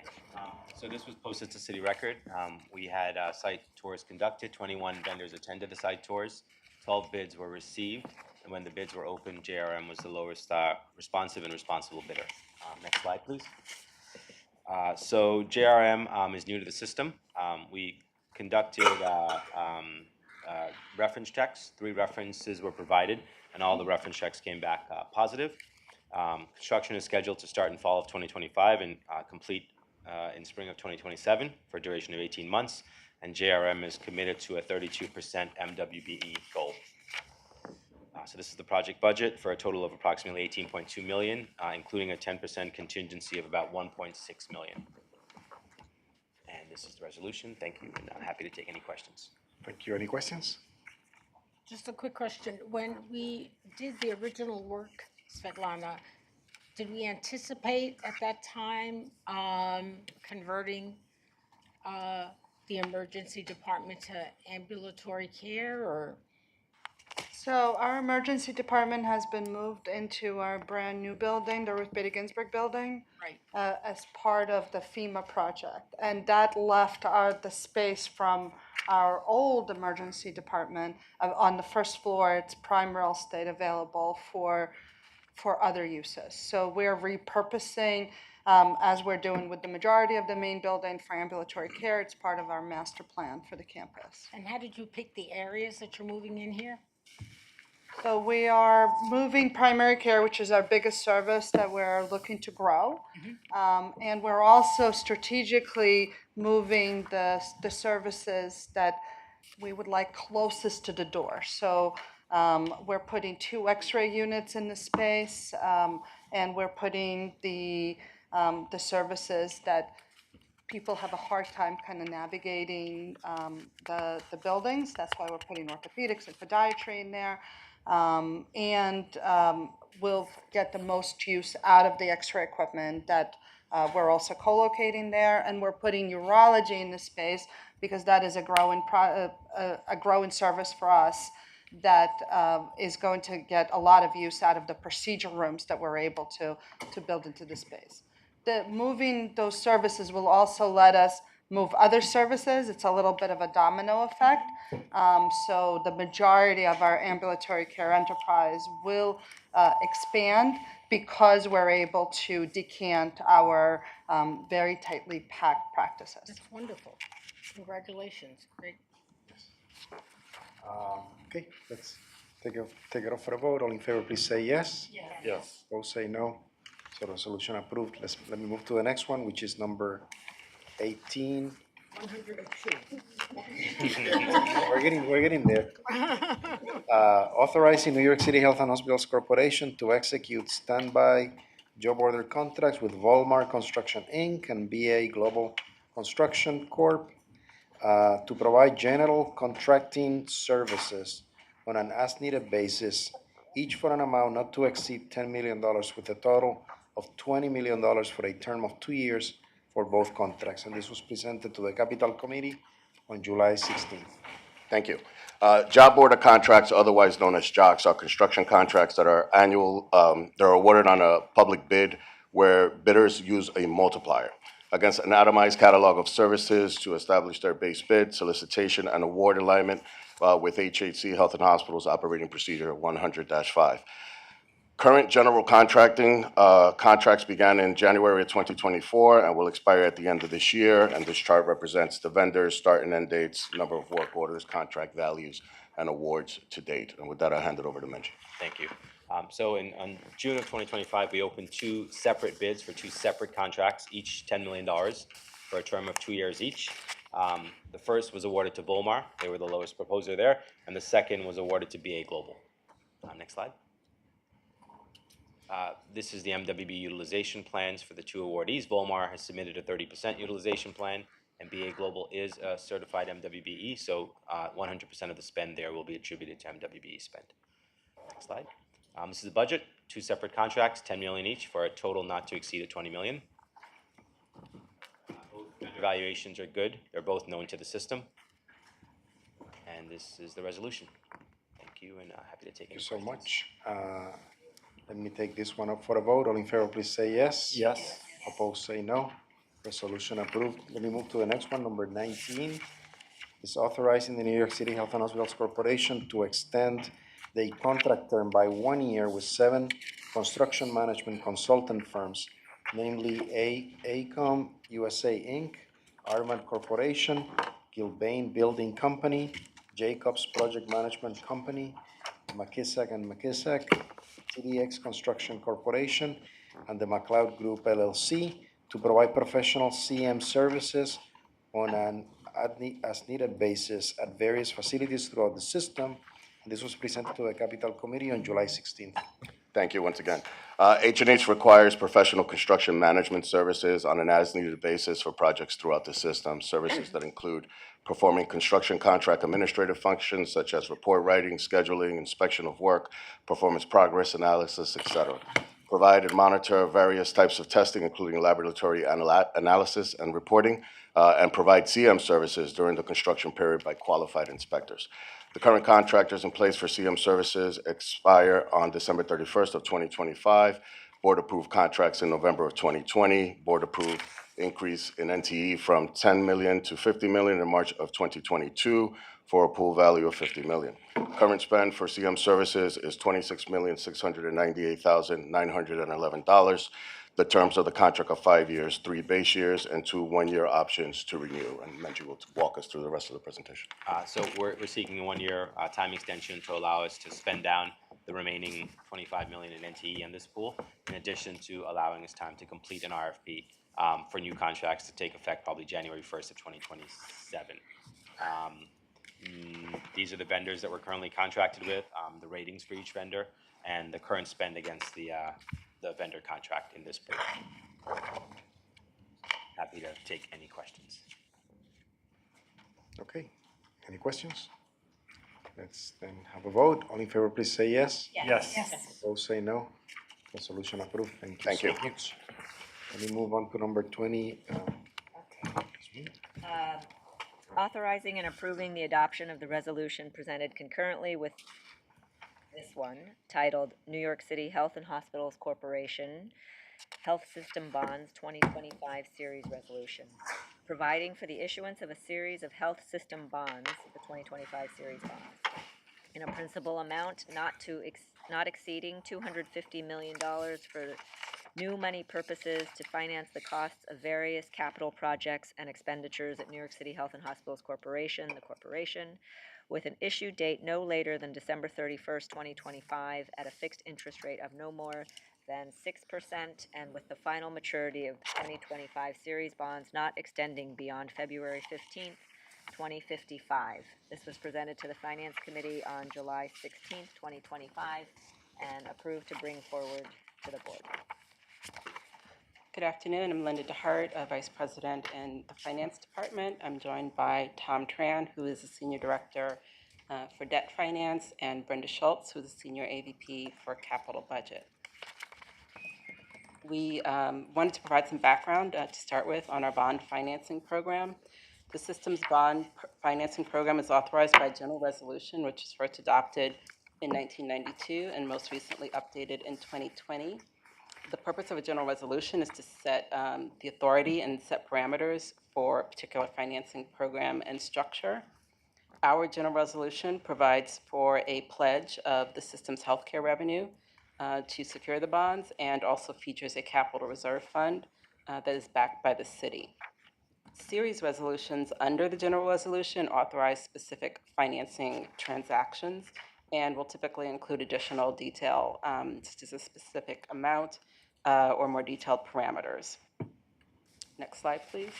So this was posted to City Record. We had site tours conducted, 21 vendors attended the site tours, 12 bids were received, and when the bids were opened, JRM was the lowest responsive and responsible bidder. Next slide, please. So JRM is new to the system. We conducted reference checks. 3 references were provided, and all the reference checks came back positive. Construction is scheduled to start in fall of 2025 and complete in spring of 2027 for a duration of 18 months, and JRM is committed to a 32% MWBE goal. So this is the project budget for a total of approximately $18.2 million, including a 10% contingency of about $1.6 million. And this is the resolution. Thank you, and I'm happy to take any questions. Thank you. Any questions? Just a quick question. When we did the original work, Svetlana, did we anticipate at that time converting the emergency department to ambulatory care, or? So our emergency department has been moved into our brand new building, the Ruth Bader Ginsburg building, as part of the FEMA project. And that left the space from our old emergency department on the first floor. It's prime real estate available for other uses. So we're repurposing, as we're doing with the majority of the main building, for ambulatory care. It's part of our master plan for the campus. And how did you pick the areas that you're moving in here? So we are moving primary care, which is our biggest service that we're looking to grow. And we're also strategically moving the services that we would like closest to the door. So we're putting 2 X-ray units in the space, and we're putting the services that people have a hard time kind of navigating the buildings. That's why we're putting orthopedics and podiatry in there. We'll get the most use out of the X-ray equipment that we're also co-locating there, and we're putting urology in the space because that is a growing service for us that is going to get a lot of use out of the procedure rooms that we're able to build into the space. Moving those services will also let us move other services. It's a little bit of a domino effect. So the majority of our ambulatory care enterprise will expand because we're able to decant our very tightly packed practices. That's wonderful. Congratulations. Great. Okay, let's take it off for a vote. All in favor, please say yes. Yes. Yes. Those say no. So resolution approved. Let me move to the next one, which is number 18. 102. We're getting there. Authorizing New York City Health and Hospitals Corporation to execute standby job order contracts with Volmar Construction Inc. and BA Global Construction Corp. To provide general contracting services on an as-needed basis, each for an amount not to exceed $10 million, with a total of $20 million for a term of 2 years for both contracts. And this was presented to the Capital Committee on July 16th. Thank you. Job order contracts, otherwise known as JOCs, are construction contracts that are annual. They're awarded on a public bid where bidders use a multiplier against an itemized catalog of services to establish their base bid, solicitation, and award alignment with HHC Health and Hospitals Operating Procedure 100-5. Current general contracting contracts began in January of 2024 and will expire at the end of this year. And this chart represents the vendors, start and end dates, number of work orders, contract values, and awards to date. And with that, I'll hand it over to Menchie. Thank you. So on June of 2025, we opened 2 separate bids for 2 separate contracts, each $10 million for a term of 2 years each. The first was awarded to Volmar. They were the lowest proposer there. And the second was awarded to BA Global. Next slide. This is the MWB utilization plans for the 2 awardees. Volmar has submitted a 30% utilization plan, and BA Global is a certified MWBE, so 100% of the spend there will be attributed to MWBE spend. Next slide. This is the budget, 2 separate contracts, 10 million each, for a total not to exceed 20 million. Both vendor evaluations are good. They're both known to the system. And this is the resolution. Thank you, and happy to take Thank you any so questions. much. Let me take this one up for a vote. All in favor, please say yes. Yes. Opposed, say no. Resolution approved. Let me move to the next one, number 19. Is authorizing the New York City Health and Hospitals Corporation to extend the contract term by 1 year with 7 construction management consultant firms, namely ACOM USA Inc., Armad Corporation, Gilbane Building Company, Jacobs Project Management Company, McKissack and McKissack, TDX Construction Corporation, and the McLeod Group LLC to provide professional CM services on an as-needed basis at various facilities throughout the system. This was presented to the Capital Committee on July 16th. Thank you once again. H&H requires professional construction management services on an as-needed basis for projects throughout the system, services that include performing construction contract administrative functions such as report writing, scheduling, inspection of work, performance progress analysis, etc. Provide and monitor various types of testing, including laboratory analysis and reporting, and provide CM services during the construction period by qualified inspectors. The current contractors in place for CM services expire on December 31st of 2025. Board-approved contracts in November of 2020. Board-approved increase in NTE from 10 million to 50 million in March of 2022 for a pool value of 50 million. Current spend for CM services is $26,698,911. The terms of the contract are 5 years, 3 base years, and 2 one-year options to renew. And Menji will walk us through the rest of the presentation. So we're seeking a 1-year time extension to allow us to spend down the remaining 25 million in NTE in this pool, in addition to allowing us time to complete an RFP for new contracts to take effect probably January 1st of 2027. These are the vendors that we're currently contracted with, the ratings for each vendor, and the current spend against the vendor contract in this pool. Happy to take any questions. Okay, any questions? Let's then have a vote. All in favor, please say yes. Yes. Opposed, say no. Resolution approved. Thank you Thank so you. much. Let me move on to number 20. Authorizing and approving the adoption of the resolution presented concurrently with this one, titled New York City Health and Hospitals Corporation Health System Bonds 2025 Series Resolution, providing for the issuance of a series of health system bonds, the 2025 series bonds, in a principal amount not exceeding $250 million for new money purposes to finance the costs of various capital projects and expenditures at New York City Health and Hospitals Corporation, the corporation, with an issue date no later than December 31st, 2025, at a fixed interest rate of no more than 6%, and with the final maturity of 2025 series bonds not extending beyond February 15th, 2055. This was presented to the Finance Committee on July 16th, 2025, and approved to bring forward to the board. Good afternoon. I'm Linda DeHart, Vice President in the Finance Department. I'm joined by Tom Tran, who is the Senior Director for Debt Finance, and Brenda Schultz, who is the Senior AVP for Capital Budget. We wanted to provide some background to start with on our bond financing program. The system's bond financing program is authorized by General Resolution, which was first adopted in 1992 and most recently updated in 2020. The purpose of a general resolution is to set the authority and set parameters for a particular financing program and structure. Our general resolution provides for a pledge of the system's healthcare revenue to secure the bonds, and also features a capital reserve fund that is backed by the city. Series resolutions under the general resolution authorize specific financing transactions and will typically include additional detail, such as a specific amount or more detailed parameters. Next slide, please.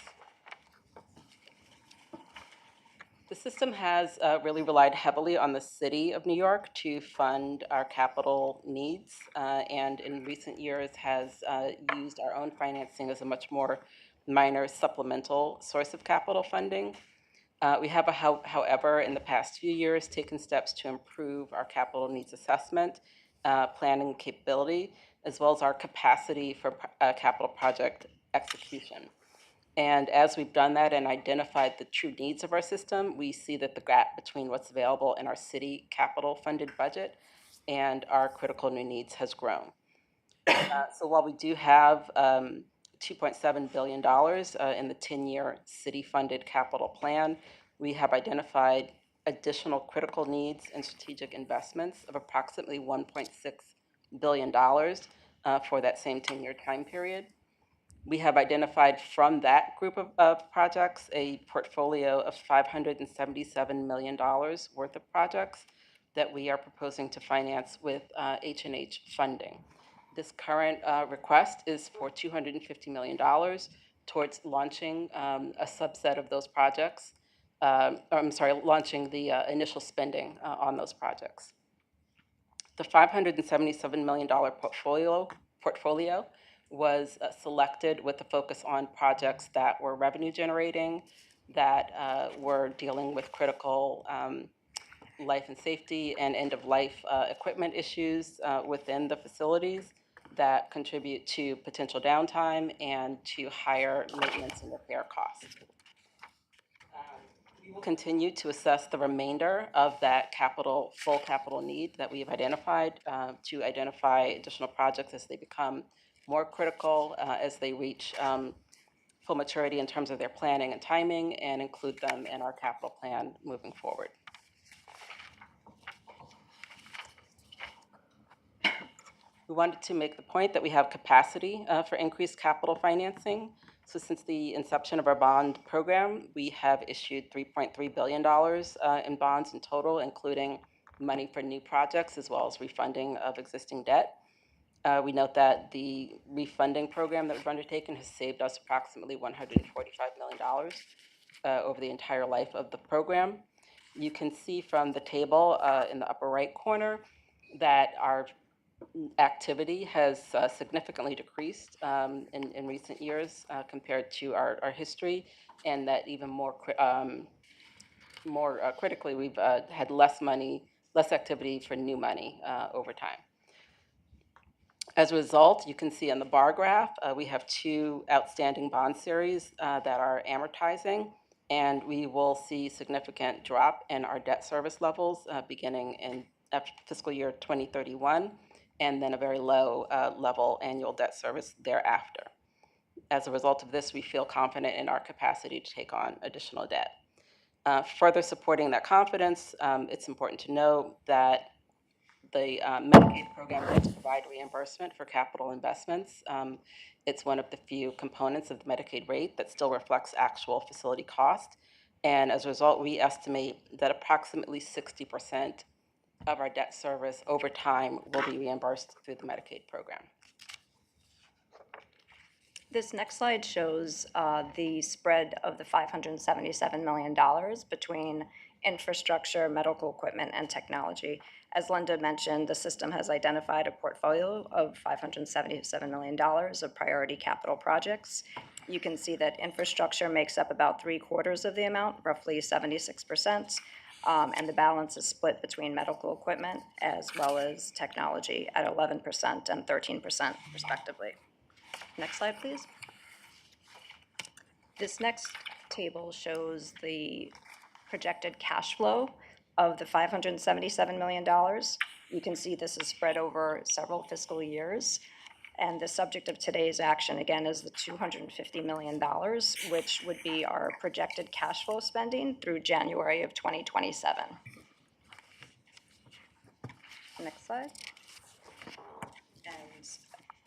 The system has really relied heavily on the City of New York to fund our capital needs, and in recent years has used our own financing as a much more minor supplemental source of capital funding. We have, however, in the past few years, taken steps to improve our capital needs assessment planning capability, as well as our capacity for capital project execution. And as we've done that and identified the true needs of our system, we see that the gap between what's available in our city capital funded budget and our critical new needs has grown. So while we do have $2.7 billion in the 10-year city-funded capital plan, we have identified additional critical needs and strategic investments of approximately $1.6 billion for that same 10-year time period. We have identified from that group of projects a portfolio of $577 million worth of projects that we are proposing to finance with H&H funding. This current request is for $250 million towards launching a subset of those projects. Launching the initial spending on those projects. The $577 million portfolio was selected with a focus on projects that were revenue generating, that were dealing with critical life and safety and end-of-life equipment issues within the facilities that contribute to potential downtime and to higher maintenance and repair costs. We will continue to assess the remainder of that full capital need that we have identified to identify additional projects as they become more critical, as they reach full maturity in terms of their planning and timing, and include them in our capital plan moving forward. We wanted to make the point that we have capacity for increased capital financing. So since the inception of our bond program, we have issued $3.3 billion in bonds in total, including money for new projects as well as refunding of existing debt. We note that the refunding program that we've undertaken has saved us approximately $145 million over the entire life of the program. You can see from the table in the upper right corner that our activity has significantly decreased in recent years compared to our history, and that even more critically, we've had less activity for new money over time. As a result, you can see on the bar graph, we have two outstanding bond series that are amortizing, and we will see significant drop in our debt service levels beginning in fiscal year 2031, and then a very low level annual debt service thereafter. As a result of this, we feel confident in our capacity to take on additional debt. Further supporting that confidence, it's important to know that the Medicaid program does provide reimbursement for capital investments. It's one of the few components of the Medicaid rate that still reflects actual facility cost. And as a result, we estimate that approximately 60% of our debt service over time will be reimbursed through the Medicaid program. This next slide shows the spread of the $577 million between infrastructure, medical equipment, and technology. As Linda mentioned, the system has identified a portfolio of $577 million of priority capital projects. You can see that infrastructure makes up about 3/4 of the amount, roughly 76%, and the balance is split between medical equipment as well as technology at 11% and 13% respectively. Next slide, please. This next table shows the projected cash flow of the $577 million. You can see this is spread over several fiscal years. And the subject of today's action, again, is the $250 million, which would be our projected cash flow spending through January of 2027. Next slide. And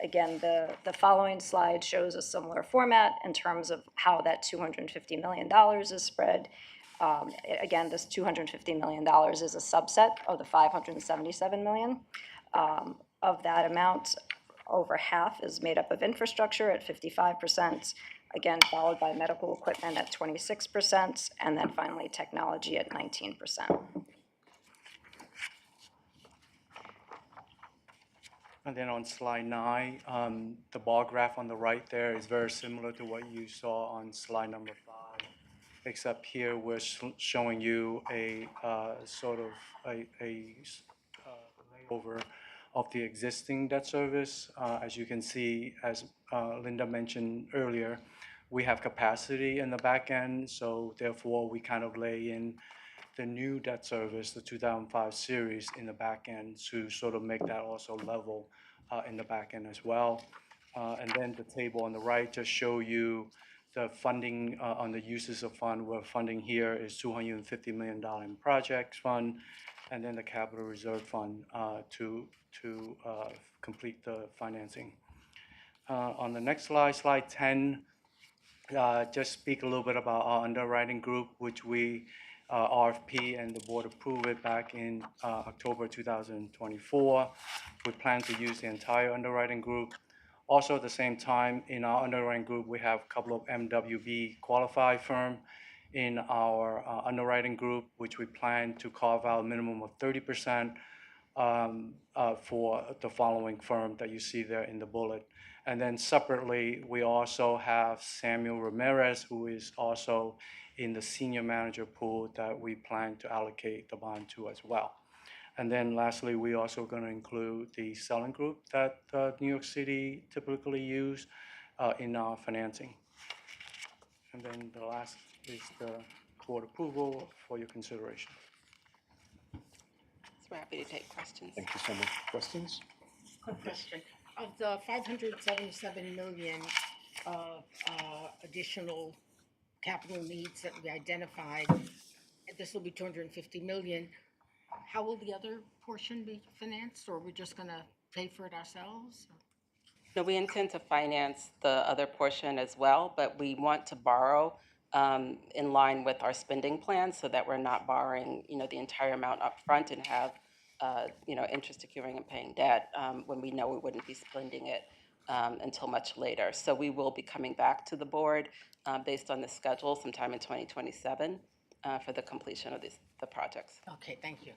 again, the following slide shows a similar format in terms of how that $250 million is spread. Again, this $250 million is a subset of the $577 million. Of that amount, over half is made up of infrastructure at 55%, again, followed by medical equipment at 26%, and then finally technology at 19%. And then on slide 9, the bar graph on the right there is very similar to what you saw on slide number 5, except here we're showing you a sort of a layover of the existing debt service. As you can see, as Linda mentioned earlier, we have capacity in the back end, so therefore we kind of lay in the new debt service, the 2005 series in the back end to sort of make that also level in the back end as well. And then the table on the right just show you the funding on the uses of fund, where funding here is $250 million in projects fund, and then the capital reserve fund to complete the financing. On the next slide, slide 10, just speak a little bit about our underwriting group, which we RFP and the board approved it back in October 2024. We plan to use the entire underwriting group. Also, at the same time, in our underwriting group, we have a couple of MWB qualified firm in our underwriting group, which we plan to carve out a minimum of 30% for the following firm that you see there in the bullet. And then separately, we also have Samuel Ramirez, who is also in the senior manager pool that we plan to allocate the bond to as well. And then lastly, we also going to include the selling group that New York City typically use in our financing. And then the last is the board approval for your consideration. So we're happy to take questions. Thank you so much. Questions? Quick question. Of the 577 million of additional capital needs that we identified, this will be 250 million. How will the other portion be financed, or are we just going to pay for it ourselves? No, we intend to finance the other portion as well, but we want to borrow in line with our spending plan so that we're not borrowing, the entire amount up front and have, interest accruing and paying debt when we know we wouldn't be spending it until much later. So we will be coming back to the board based on the schedule sometime in 2027 for the completion of the projects. Okay, thank you.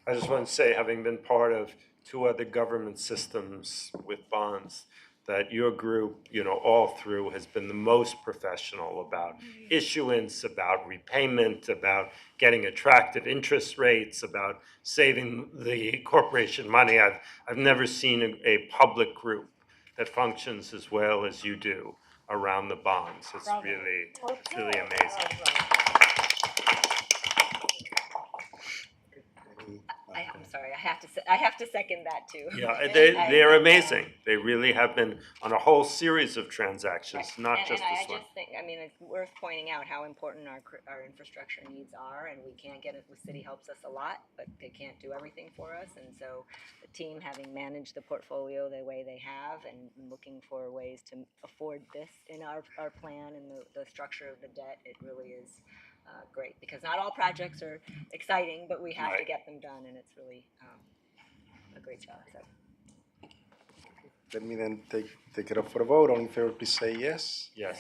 I just want to say, having been part of two other government systems with bonds, that your group, all through has been the most professional about issuance, about repayment, about getting attractive interest rates, about saving the corporation money. I've never seen a public group that functions as well as you do around the bonds. It's really amazing. I'm sorry, I have to second that too. Yeah, they're amazing. They really have been on a whole series of transactions, not just this one. I just think, it's worth pointing out how important our infrastructure needs are, and we can't get it. The city helps us a lot, but they can't do everything for us. And so the team, having managed the portfolio the way they have and looking for ways to afford this in our plan and the structure of the debt, it really is great, because not all projects are exciting, but we have to get them done, and it's really a great job. So. Let me then take it up for a vote. All in favor, please say yes. Yes.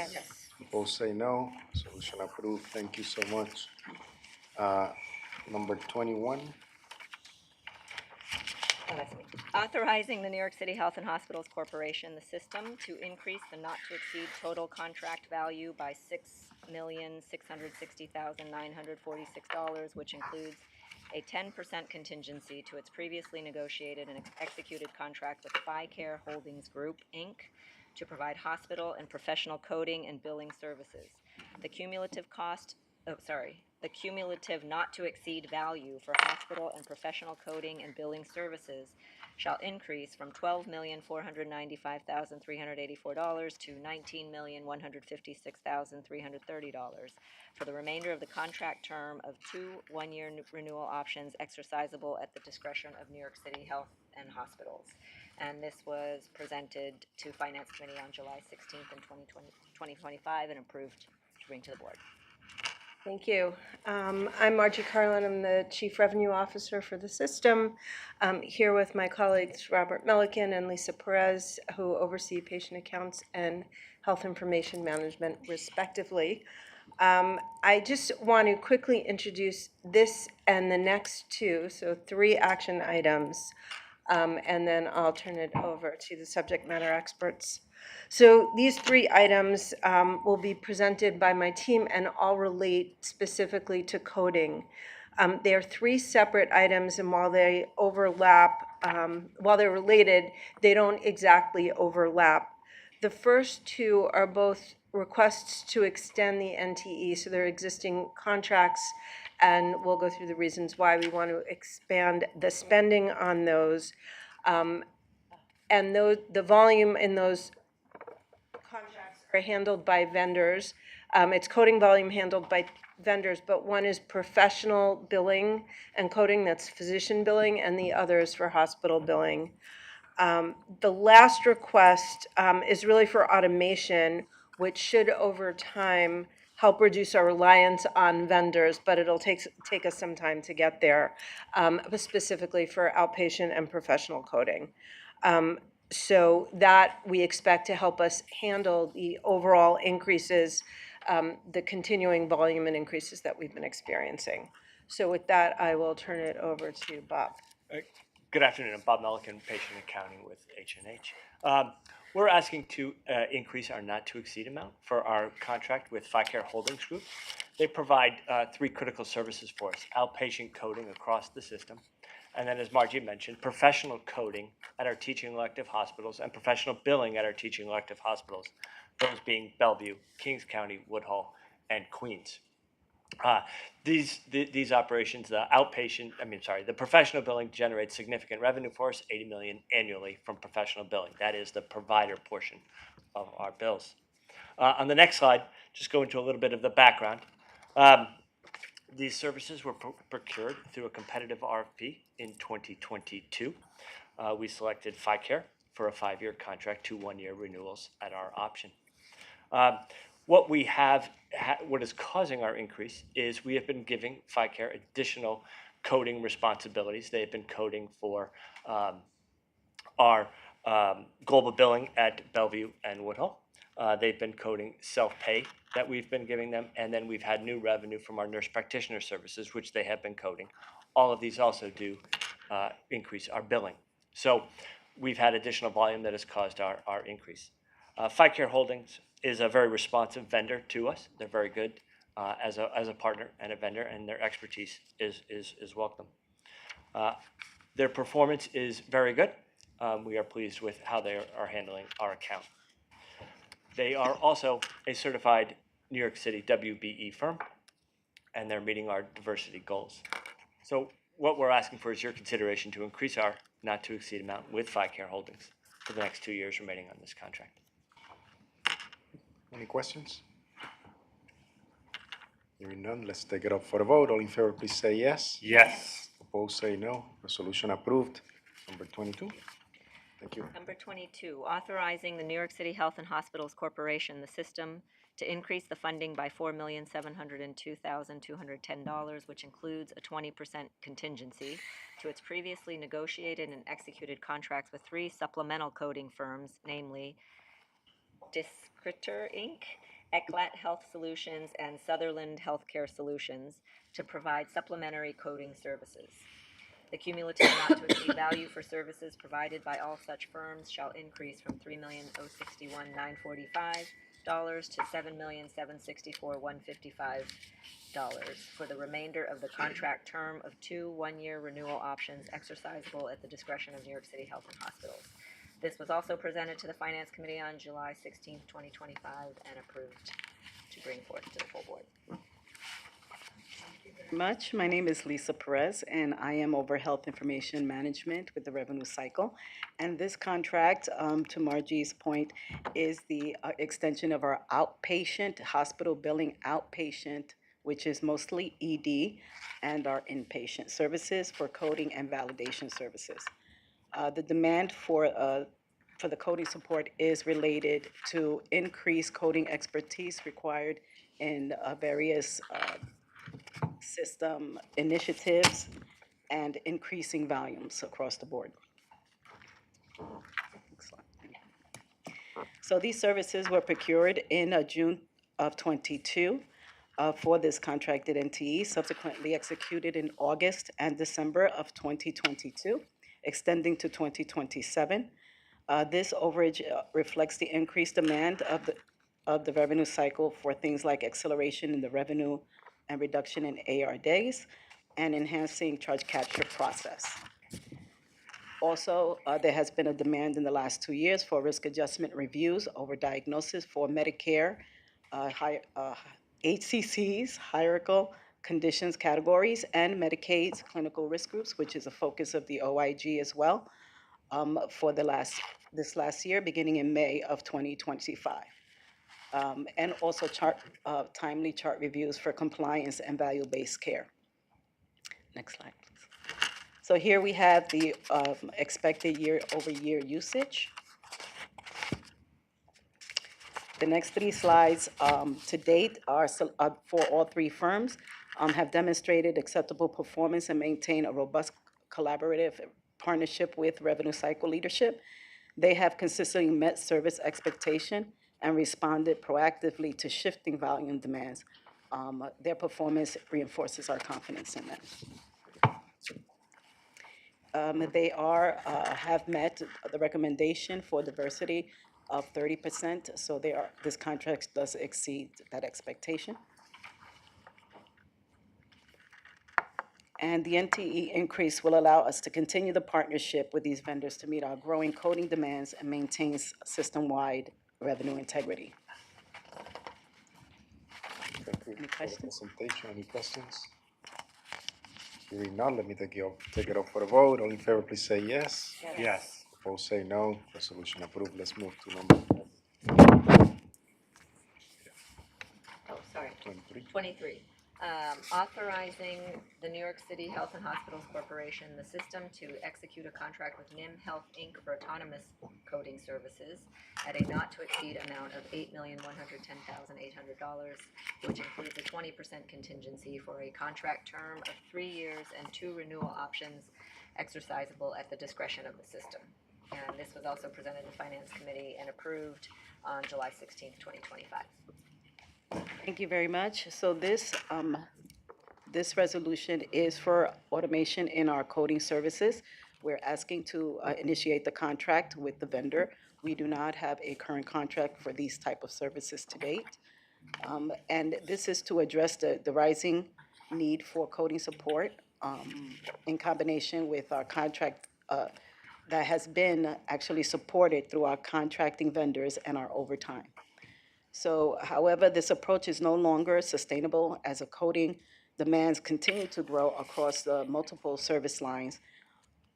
Opposed, say no. Resolution approved. Thank you so much. Number 21. Authorizing the New York City Health and Hospitals Corporation, the system, to increase the not-to-exceed total contract value by $6,660,946, which includes a 10% contingency to its previously negotiated and executed contract with PhiCare Holdings Group, Inc., to provide hospital and professional coding and billing services. The cumulative not-to-exceed value for hospital and professional coding and billing services shall increase from $12,495,384 to $19,156,330 for the remainder of the contract term of 2 one-year renewal options exercisable at the discretion of New York City Health and Hospitals. And this was presented to Finance Committee on July 16th in 2025 and approved to bring to the board. Thank you. I'm Margie Carlin. I'm the Chief Revenue Officer for the system. I'm here with my colleagues Robert Milliken and Lisa Perez, who oversee patient accounts and health information management, respectively. I just want to quickly introduce this and the next two, so 3 action items, and then I'll turn it over to the subject matter experts. So these 3 items will be presented by my team and all relate specifically to coding. They are three separate items, and while they overlap, while they're related, they don't exactly overlap. The first two are both requests to extend the NTE, so they're existing contracts, and we'll go through the reasons why we want to expand the spending on those. And the volume in those contracts are handled by vendors. It's coding volume handled by vendors, but one is professional billing and coding, that's physician billing, and the other is for hospital billing. The last request is really for automation, which should over time help reduce our reliance on vendors, but it'll take us some time to get there, specifically for outpatient and professional coding. So that we expect to help us handle the overall increases, the continuing volume and increases that we've been experiencing. So with that, I will turn it over to Bob. Good afternoon. I'm Bob Melican, Patient Accounting with H&H. We're asking to increase our not-to-exceed amount for our contract with FICARE Holdings Group. They provide three critical services for us: outpatient coding across the system, and then, as Margie mentioned, professional coding at our teaching elective hospitals and professional billing at our teaching elective hospitals, those being Bellevue, Kings County, Woodhull, and Queens. These operations, the professional billing generates significant revenue for us, $80 million annually from professional billing. That is the provider portion of our bills. On the next slide, just go into a little bit of the background. These services were procured through a competitive RFP in 2022. We selected FICARE for a 5-year contract, 2 1-year renewals at our option. What is causing our increase is we have been giving FICARE additional coding responsibilities. They have been coding for our global billing at Bellevue and Woodhull. They've been coding self-pay that we've been giving them, and then we've had new revenue from our nurse practitioner services, which they have been coding. All of these also do increase our billing. So we've had additional volume that has caused our increase. FICARE Holdings is a very responsive vendor to us. They're very good as a partner and a vendor, and their expertise is welcome. Their performance is very good. We are pleased with how they are handling our account. They are also a certified New York City WBE firm, and they're meeting our diversity goals. So what we're asking for is your consideration to increase our not-to-exceed amount with FICARE Holdings for the next 2 years remaining on this contract. Any questions? Hearing none, let's take it up for a vote. All in favor, please say yes. Yes. Opposed, say no. Resolution approved. Number 22. Thank you. Number 22, authorizing the New York City Health and Hospitals Corporation, the system, to increase the funding by $4,702,210, which includes a 20% contingency, to its previously negotiated and executed contracts with 3 supplemental coding firms, namely Discritter Inc., Eclat Health Solutions, and Sutherland Healthcare Solutions, to provide supplementary coding services. The cumulative not-to-exceed value for services provided by all such firms shall increase from $3,061,945 to $7,764,155 for the remainder of the contract term of 2 1-year renewal options exercisable at the discretion of New York City Health and Hospitals. This was also presented to the Finance Committee on July 16, 2025, and approved to bring forth to the full board. Much. My name is Lisa Perez, and I am over Health Information Management with the Revenue Cycle. And this contract, to Margie's point, is the extension of our outpatient hospital billing outpatient, which is mostly ED, and our inpatient services for coding and validation services. The demand for the coding support is related to increased coding expertise required in various system initiatives and increasing volumes across the board. So these services were procured in June of 22 for this contracted NTE, subsequently executed in August and December of 2022, extending to 2027. This overage reflects the increased demand of the revenue cycle for things like acceleration in the revenue and reduction in AR days, and enhancing charge capture process. Also, there has been a demand in the last 2 years for risk adjustment reviews over diagnosis for Medicare, HCCs, hierarchical conditions categories, and Medicaid's clinical risk groups, which is a focus of the OIG as well, for this last year, beginning in May of 2025. And also timely chart reviews for compliance and value-based care. Next slide, please. So here we have the expected year-over-year usage. The next 3 slides to date are for all 3 firms, have demonstrated acceptable performance and maintain a robust collaborative partnership with revenue cycle leadership. They have consistently met service expectation and responded proactively to shifting volume demands. Their performance reinforces our confidence in them. They have met the recommendation for diversity of 30%, so this contract does exceed that expectation. And the NTE increase will allow us to continue the partnership with these vendors to meet our growing coding demands and maintain system-wide revenue integrity. Thank you for the presentation. Any questions? Hearing none, let me take it up for a vote. All in favor, please say yes. Yes. Opposed, say no. Resolution approved. Let's move to number Oh, sorry. 23. 23. Authorizing the New York City Health and Hospitals Corporation, the system, to execute a contract with NIM Health Inc. for autonomous coding services at a not-to-exceed amount of $8,110,800, which includes a 20% contingency for a contract term of 3 years and 2 renewal options exercisable at the discretion of the system. And this was also presented to Finance Committee and approved on July 16th, 2025. Thank you very much. So this resolution is for automation in our coding services. We're asking to initiate the contract with the vendor. We do not have a current contract for these type of services to date. And this is to address the rising need for coding support in combination with our contract that has been actually supported through our contracting vendors and our overtime. So, however, this approach is no longer sustainable as the coding demands continue to grow across the multiple service lines.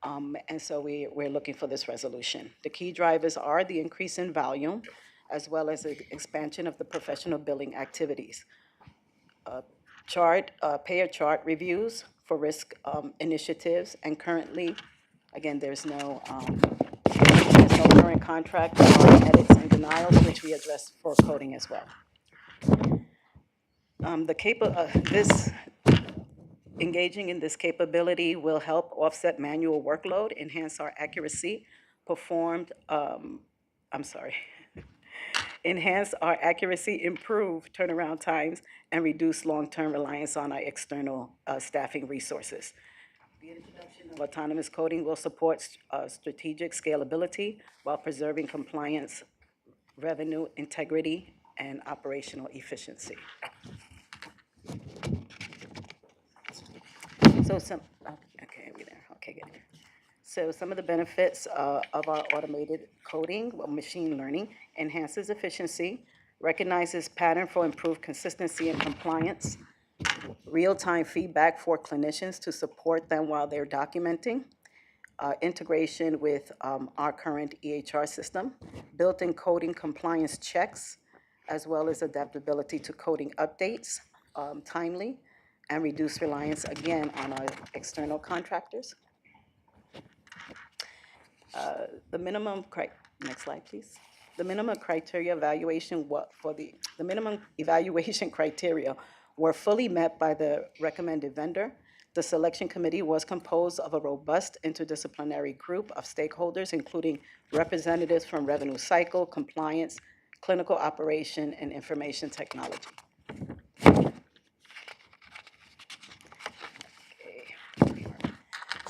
And so we're looking for this resolution. The key drivers are the increase in volume, as well as the expansion of the professional billing activities. Payer chart reviews for risk initiatives, and currently, again, there's no current contract on edits and denials, which we address for coding as well. Engaging in this capability will help offset manual workload, enhance our accuracy, enhance our accuracy, improve turnaround times, and reduce long-term reliance on our external staffing resources. The introduction of autonomous coding will support strategic scalability while preserving compliance, revenue integrity, and operational efficiency. So So some of the benefits of our automated coding, machine learning, enhances efficiency, recognizes pattern for improved consistency and compliance, real-time feedback for clinicians to support them while they're documenting, integration with our current EHR system, built-in coding compliance checks, as well as adaptability to coding updates timely, and reduce reliance, again, on our external contractors. Next slide, please. The minimum criteria evaluation the minimum evaluation criteria were fully met by the recommended vendor. The selection committee was composed of a robust interdisciplinary group of stakeholders, including representatives from revenue cycle, compliance, clinical operation, and information technology.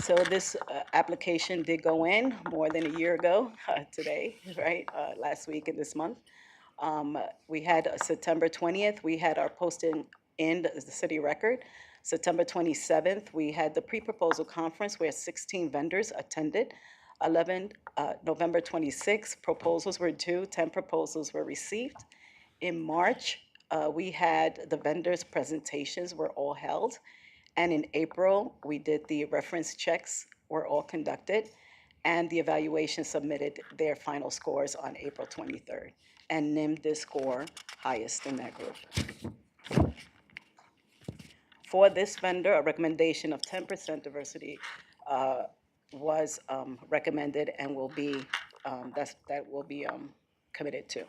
So this application did go in more than a year ago today, right? Last week and this month. We had September 20th, we had our posting in the city record. September 27th, we had the pre-proposal conference where 16 vendors attended. November 26th, proposals were due, 10 proposals were received. In March, we had the vendors' presentations were all held. And in April, we did the reference checks were all conducted, and the evaluation submitted their final scores on April 23rd. And NIM did score highest in that group. For this vendor, a recommendation of 10% diversity was recommended and will be, that will be committed to.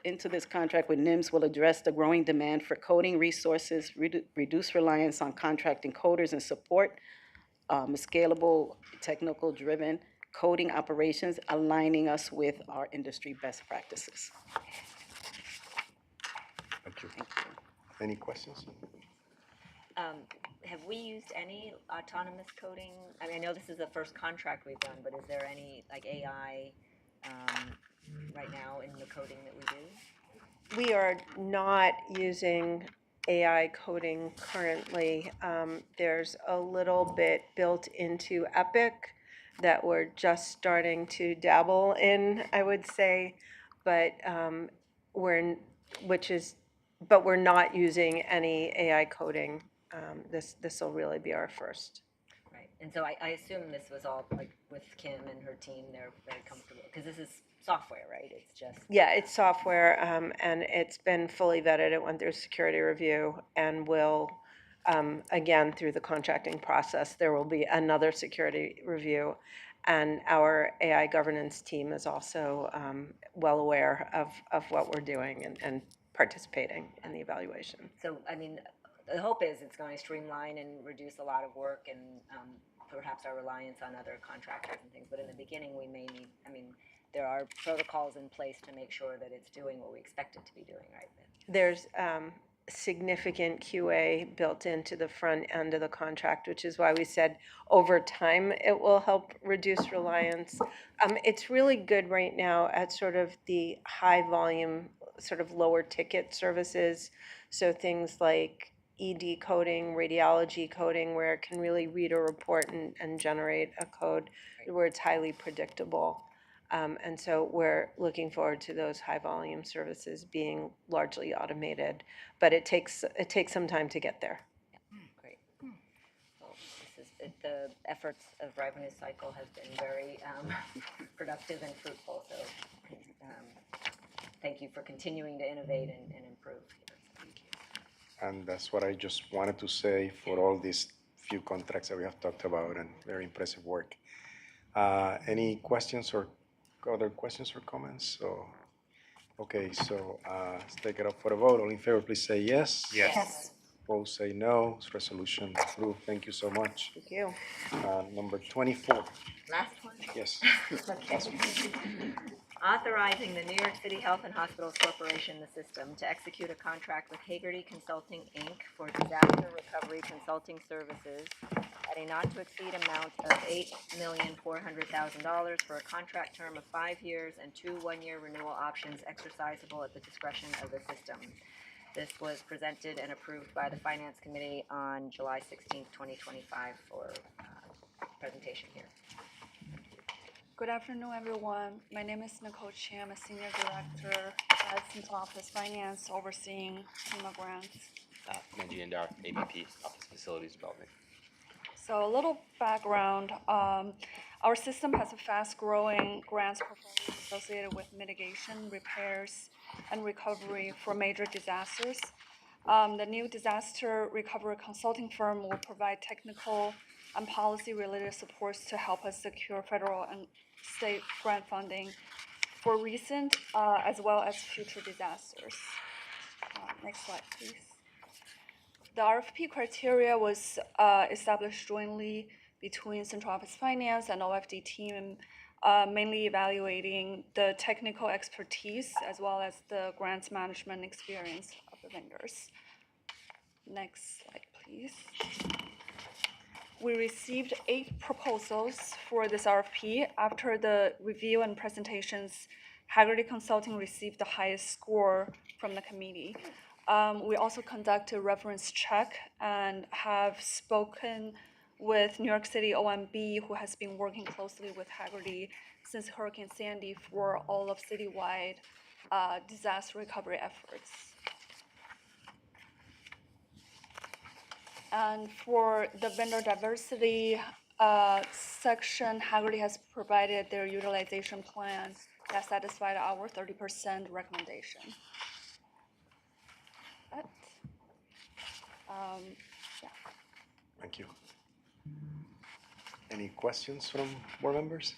Into this contract with NIMS will address the growing demand for coding resources, reduce reliance on contracting coders and support, scalable, technical-driven coding operations, aligning us with our industry best practices. Thank you. Any questions? Have we used any autonomous coding? I mean, I know this is the first contract we've done, but is there any like AI right now in the coding that we do? We are not using AI coding currently. There's a little bit built into Epic that we're just starting to dabble in, I would say, but we're not using any AI coding. This will really be our first. Right, and so I assume this was all like with Kim and her team. They're very comfortable because this is software, right? It's just Yeah, it's software, and it's been fully vetted. It went through security review, and will again through the contracting process. There will be another security review, and our AI governance team is also well aware of what we're doing and participating in the evaluation. So, I mean, the hope is it's going to streamline and reduce a lot of work and perhaps our reliance on other contractors and things. But in the beginning, we may need, I mean, there are protocols in place to make sure that it's doing what we expect it to be doing, right? There's significant QA built into the front end of the contract, which is why we said over time it will help reduce reliance. It's really good right now at sort of the high volume, sort of lower ticket services. So things like ED coding, radiology coding, where it can really read a report and generate a code where it's highly predictable. And so we're looking forward to those high volume services being largely automated, but it takes some time to get there. Great. Well, the efforts of Revenue Cycle have been very productive and fruitful. So thank you for continuing to innovate and improve. And that's what I just wanted to say for all these few contracts that we have talked about, and very impressive work. Any questions or other questions or comments? So, okay, so let's take it up for a vote. All in favor, please say yes. Yes. Opposed, say no. This resolution approved. Thank you so much. Thank you. Number 24. Last one? Yes. Authorizing the New York City Health and Hospitals Corporation, the system, to execute a contract with Hagerty Consulting, Inc. for disaster recovery consulting services at a not-to-exceed amount of $8,400,000 for a contract term of 5 years and 2 one-year renewal options exercisable at the discretion of the system. This was presented and approved by the Finance Committee on July 16th, 2025 for presentation here. Good afternoon, everyone. My name is Nicole Chan. I'm a Senior Director at Central Office Finance, overseeing FEMA grants. Manji Indar, AVP, Office Facilities Development. So a little background. Our system has a fast-growing grants portfolio associated with mitigation, repairs, and recovery for major disasters. The new disaster recovery consulting firm will provide technical and policy-related supports to help us secure federal and state grant funding for recent as well as future disasters. Next slide, please. The RFP criteria was established jointly between Central Office Finance and OFD team, mainly evaluating the technical expertise as well as the grants management experience of the vendors. Next slide, please. We received 8 proposals for this RFP. After the review and presentations, Hagerty Consulting received the highest score from the committee. We also conduct a reference check and have spoken with New York City OMB, who has been working closely with Hagerty since Hurricane Sandy for all of citywide disaster recovery efforts. And for the vendor diversity section, Hagerty has provided their utilization plan that satisfied our 30% recommendation. But, yeah. Thank you. Any questions from board members?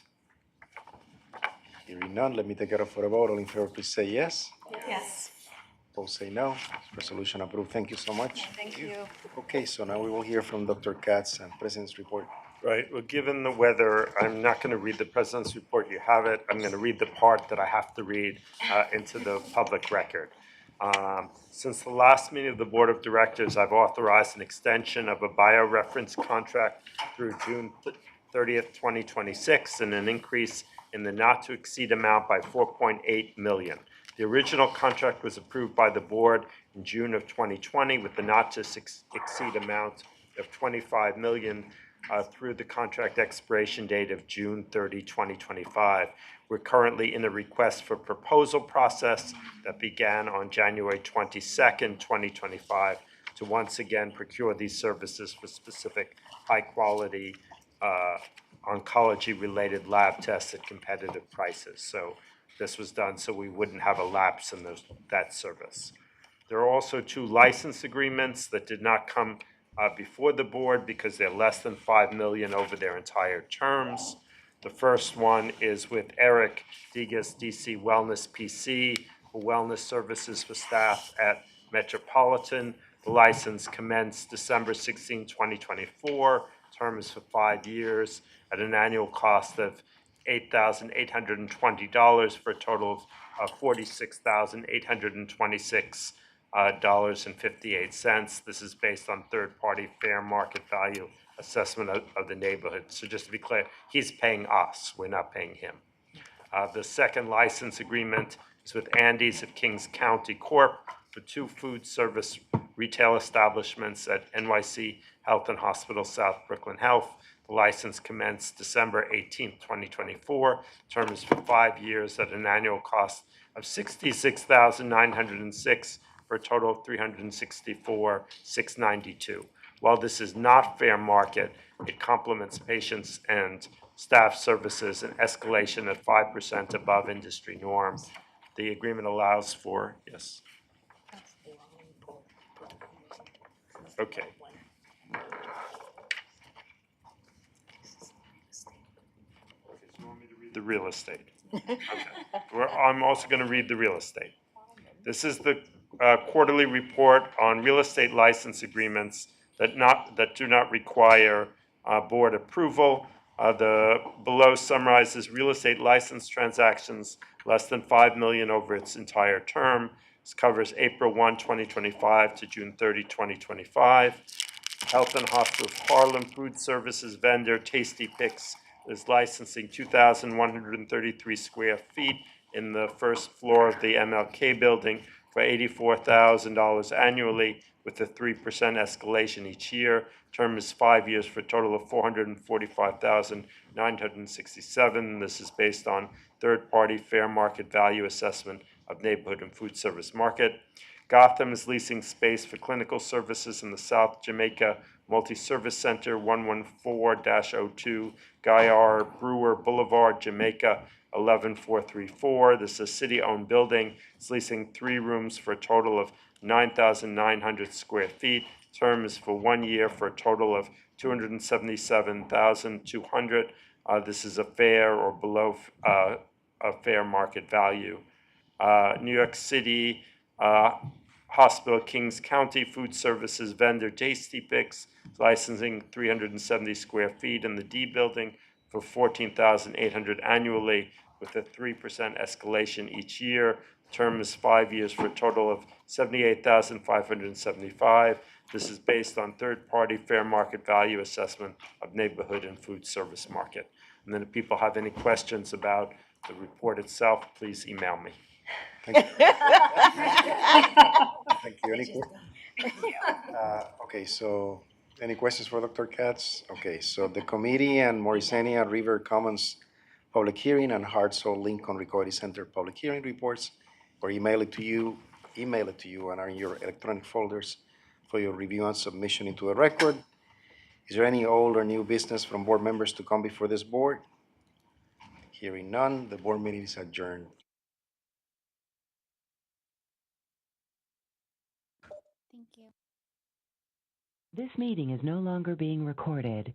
Hearing none, let me take it up for a vote. All in favor, please say yes. Yes. Opposed, say no. Resolution approved. Thank you so much. Thank you. Okay, so now we will hear from Dr. Katz and President's report. Right, well, given the weather, I'm not going to read the president's report, you have it. I'm going to read the part that I have to read into the public record. Since the last meeting of the Board of Directors, I've authorized an extension of a bioreference contract through June 30th, 2026, and an increase in the not-to-exceed amount by $4.8 million. The original contract was approved by the board in June of 2020 with the not-to-exceed amount of $25 million through the contract expiration date of June 30, 2025. We're currently in a request for proposal process that began on January 22nd, 2025, to once again procure these services for specific high-quality oncology-related lab tests at competitive prices. So this was done so we wouldn't have a lapse in that service. There are also 2 license agreements that did not come before the board because they're less than $5 million over their entire terms. The first one is with Eric Digas, DC Wellness PC, for wellness services for staff at Metropolitan. The license commenced December 16, 2024. Term is for 5 years at an annual cost of $8,820 for a total of $46,826. $58. This is based on third-party fair market value assessment of the neighborhood. So just to be clear, he's paying us. We're not paying him. The second license agreement is with Andy's of Kings County Corp. for 2 food service retail establishments at NYC Health and Hospital South Brooklyn Health. The license commenced December 18, 2024. Term is for 5 years at an annual cost of $66,906 for a total of $364,692. While this is not fair market, it complements patients and staff services and escalation at 5% above industry norm. The agreement allows for, yes. Okay. The real estate. Okay. I'm also going to read the real estate. This is the quarterly report on real estate license agreements that do not require board approval. The below summarizes real estate license transactions less than $5 million over its entire term. This covers April 1, 2025 to June 30, 2025. Health and Hospital Harlem Food Services vendor Tasty Picks is licensing 2,133 square feet in the first floor of the MLK building for $84,000 annually with a 3% escalation each year. Term is 5 years for a total of $445,967. This is based on third-party fair market value assessment of neighborhood and food service market. Gotham is leasing space for clinical services in the South Jamaica Multi-Service Center, 114-02, Guy R. Brewer Boulevard, Jamaica, 11434. This is a city-owned building. It's leasing 3 rooms for a total of 9,900 square feet. Term is for 1 year for a total of $277,200. This is a fair or below a fair market value. New York City Hospital Kings County Food Services vendor Tasty Picks licensing 370 square feet in the D building for $14,800 annually with a 3% escalation each year. Term is 5 years for a total of $78,575. This is based on third-party fair market value assessment of neighborhood and food service market. And then if people have any questions about the report itself, please email me. Thank you. Thank you. Okay, so any questions for Dr. Katz? Okay, so the committee and Morrisania River Commons public hearing and Hartselle Lincoln Recovery Center public hearing reports were emailed to you and are in your electronic folders for your review and submission into the record. Is there any old or new business from board members to come before this board? Hearing none, the board meeting is adjourned. This meeting is no longer being recorded.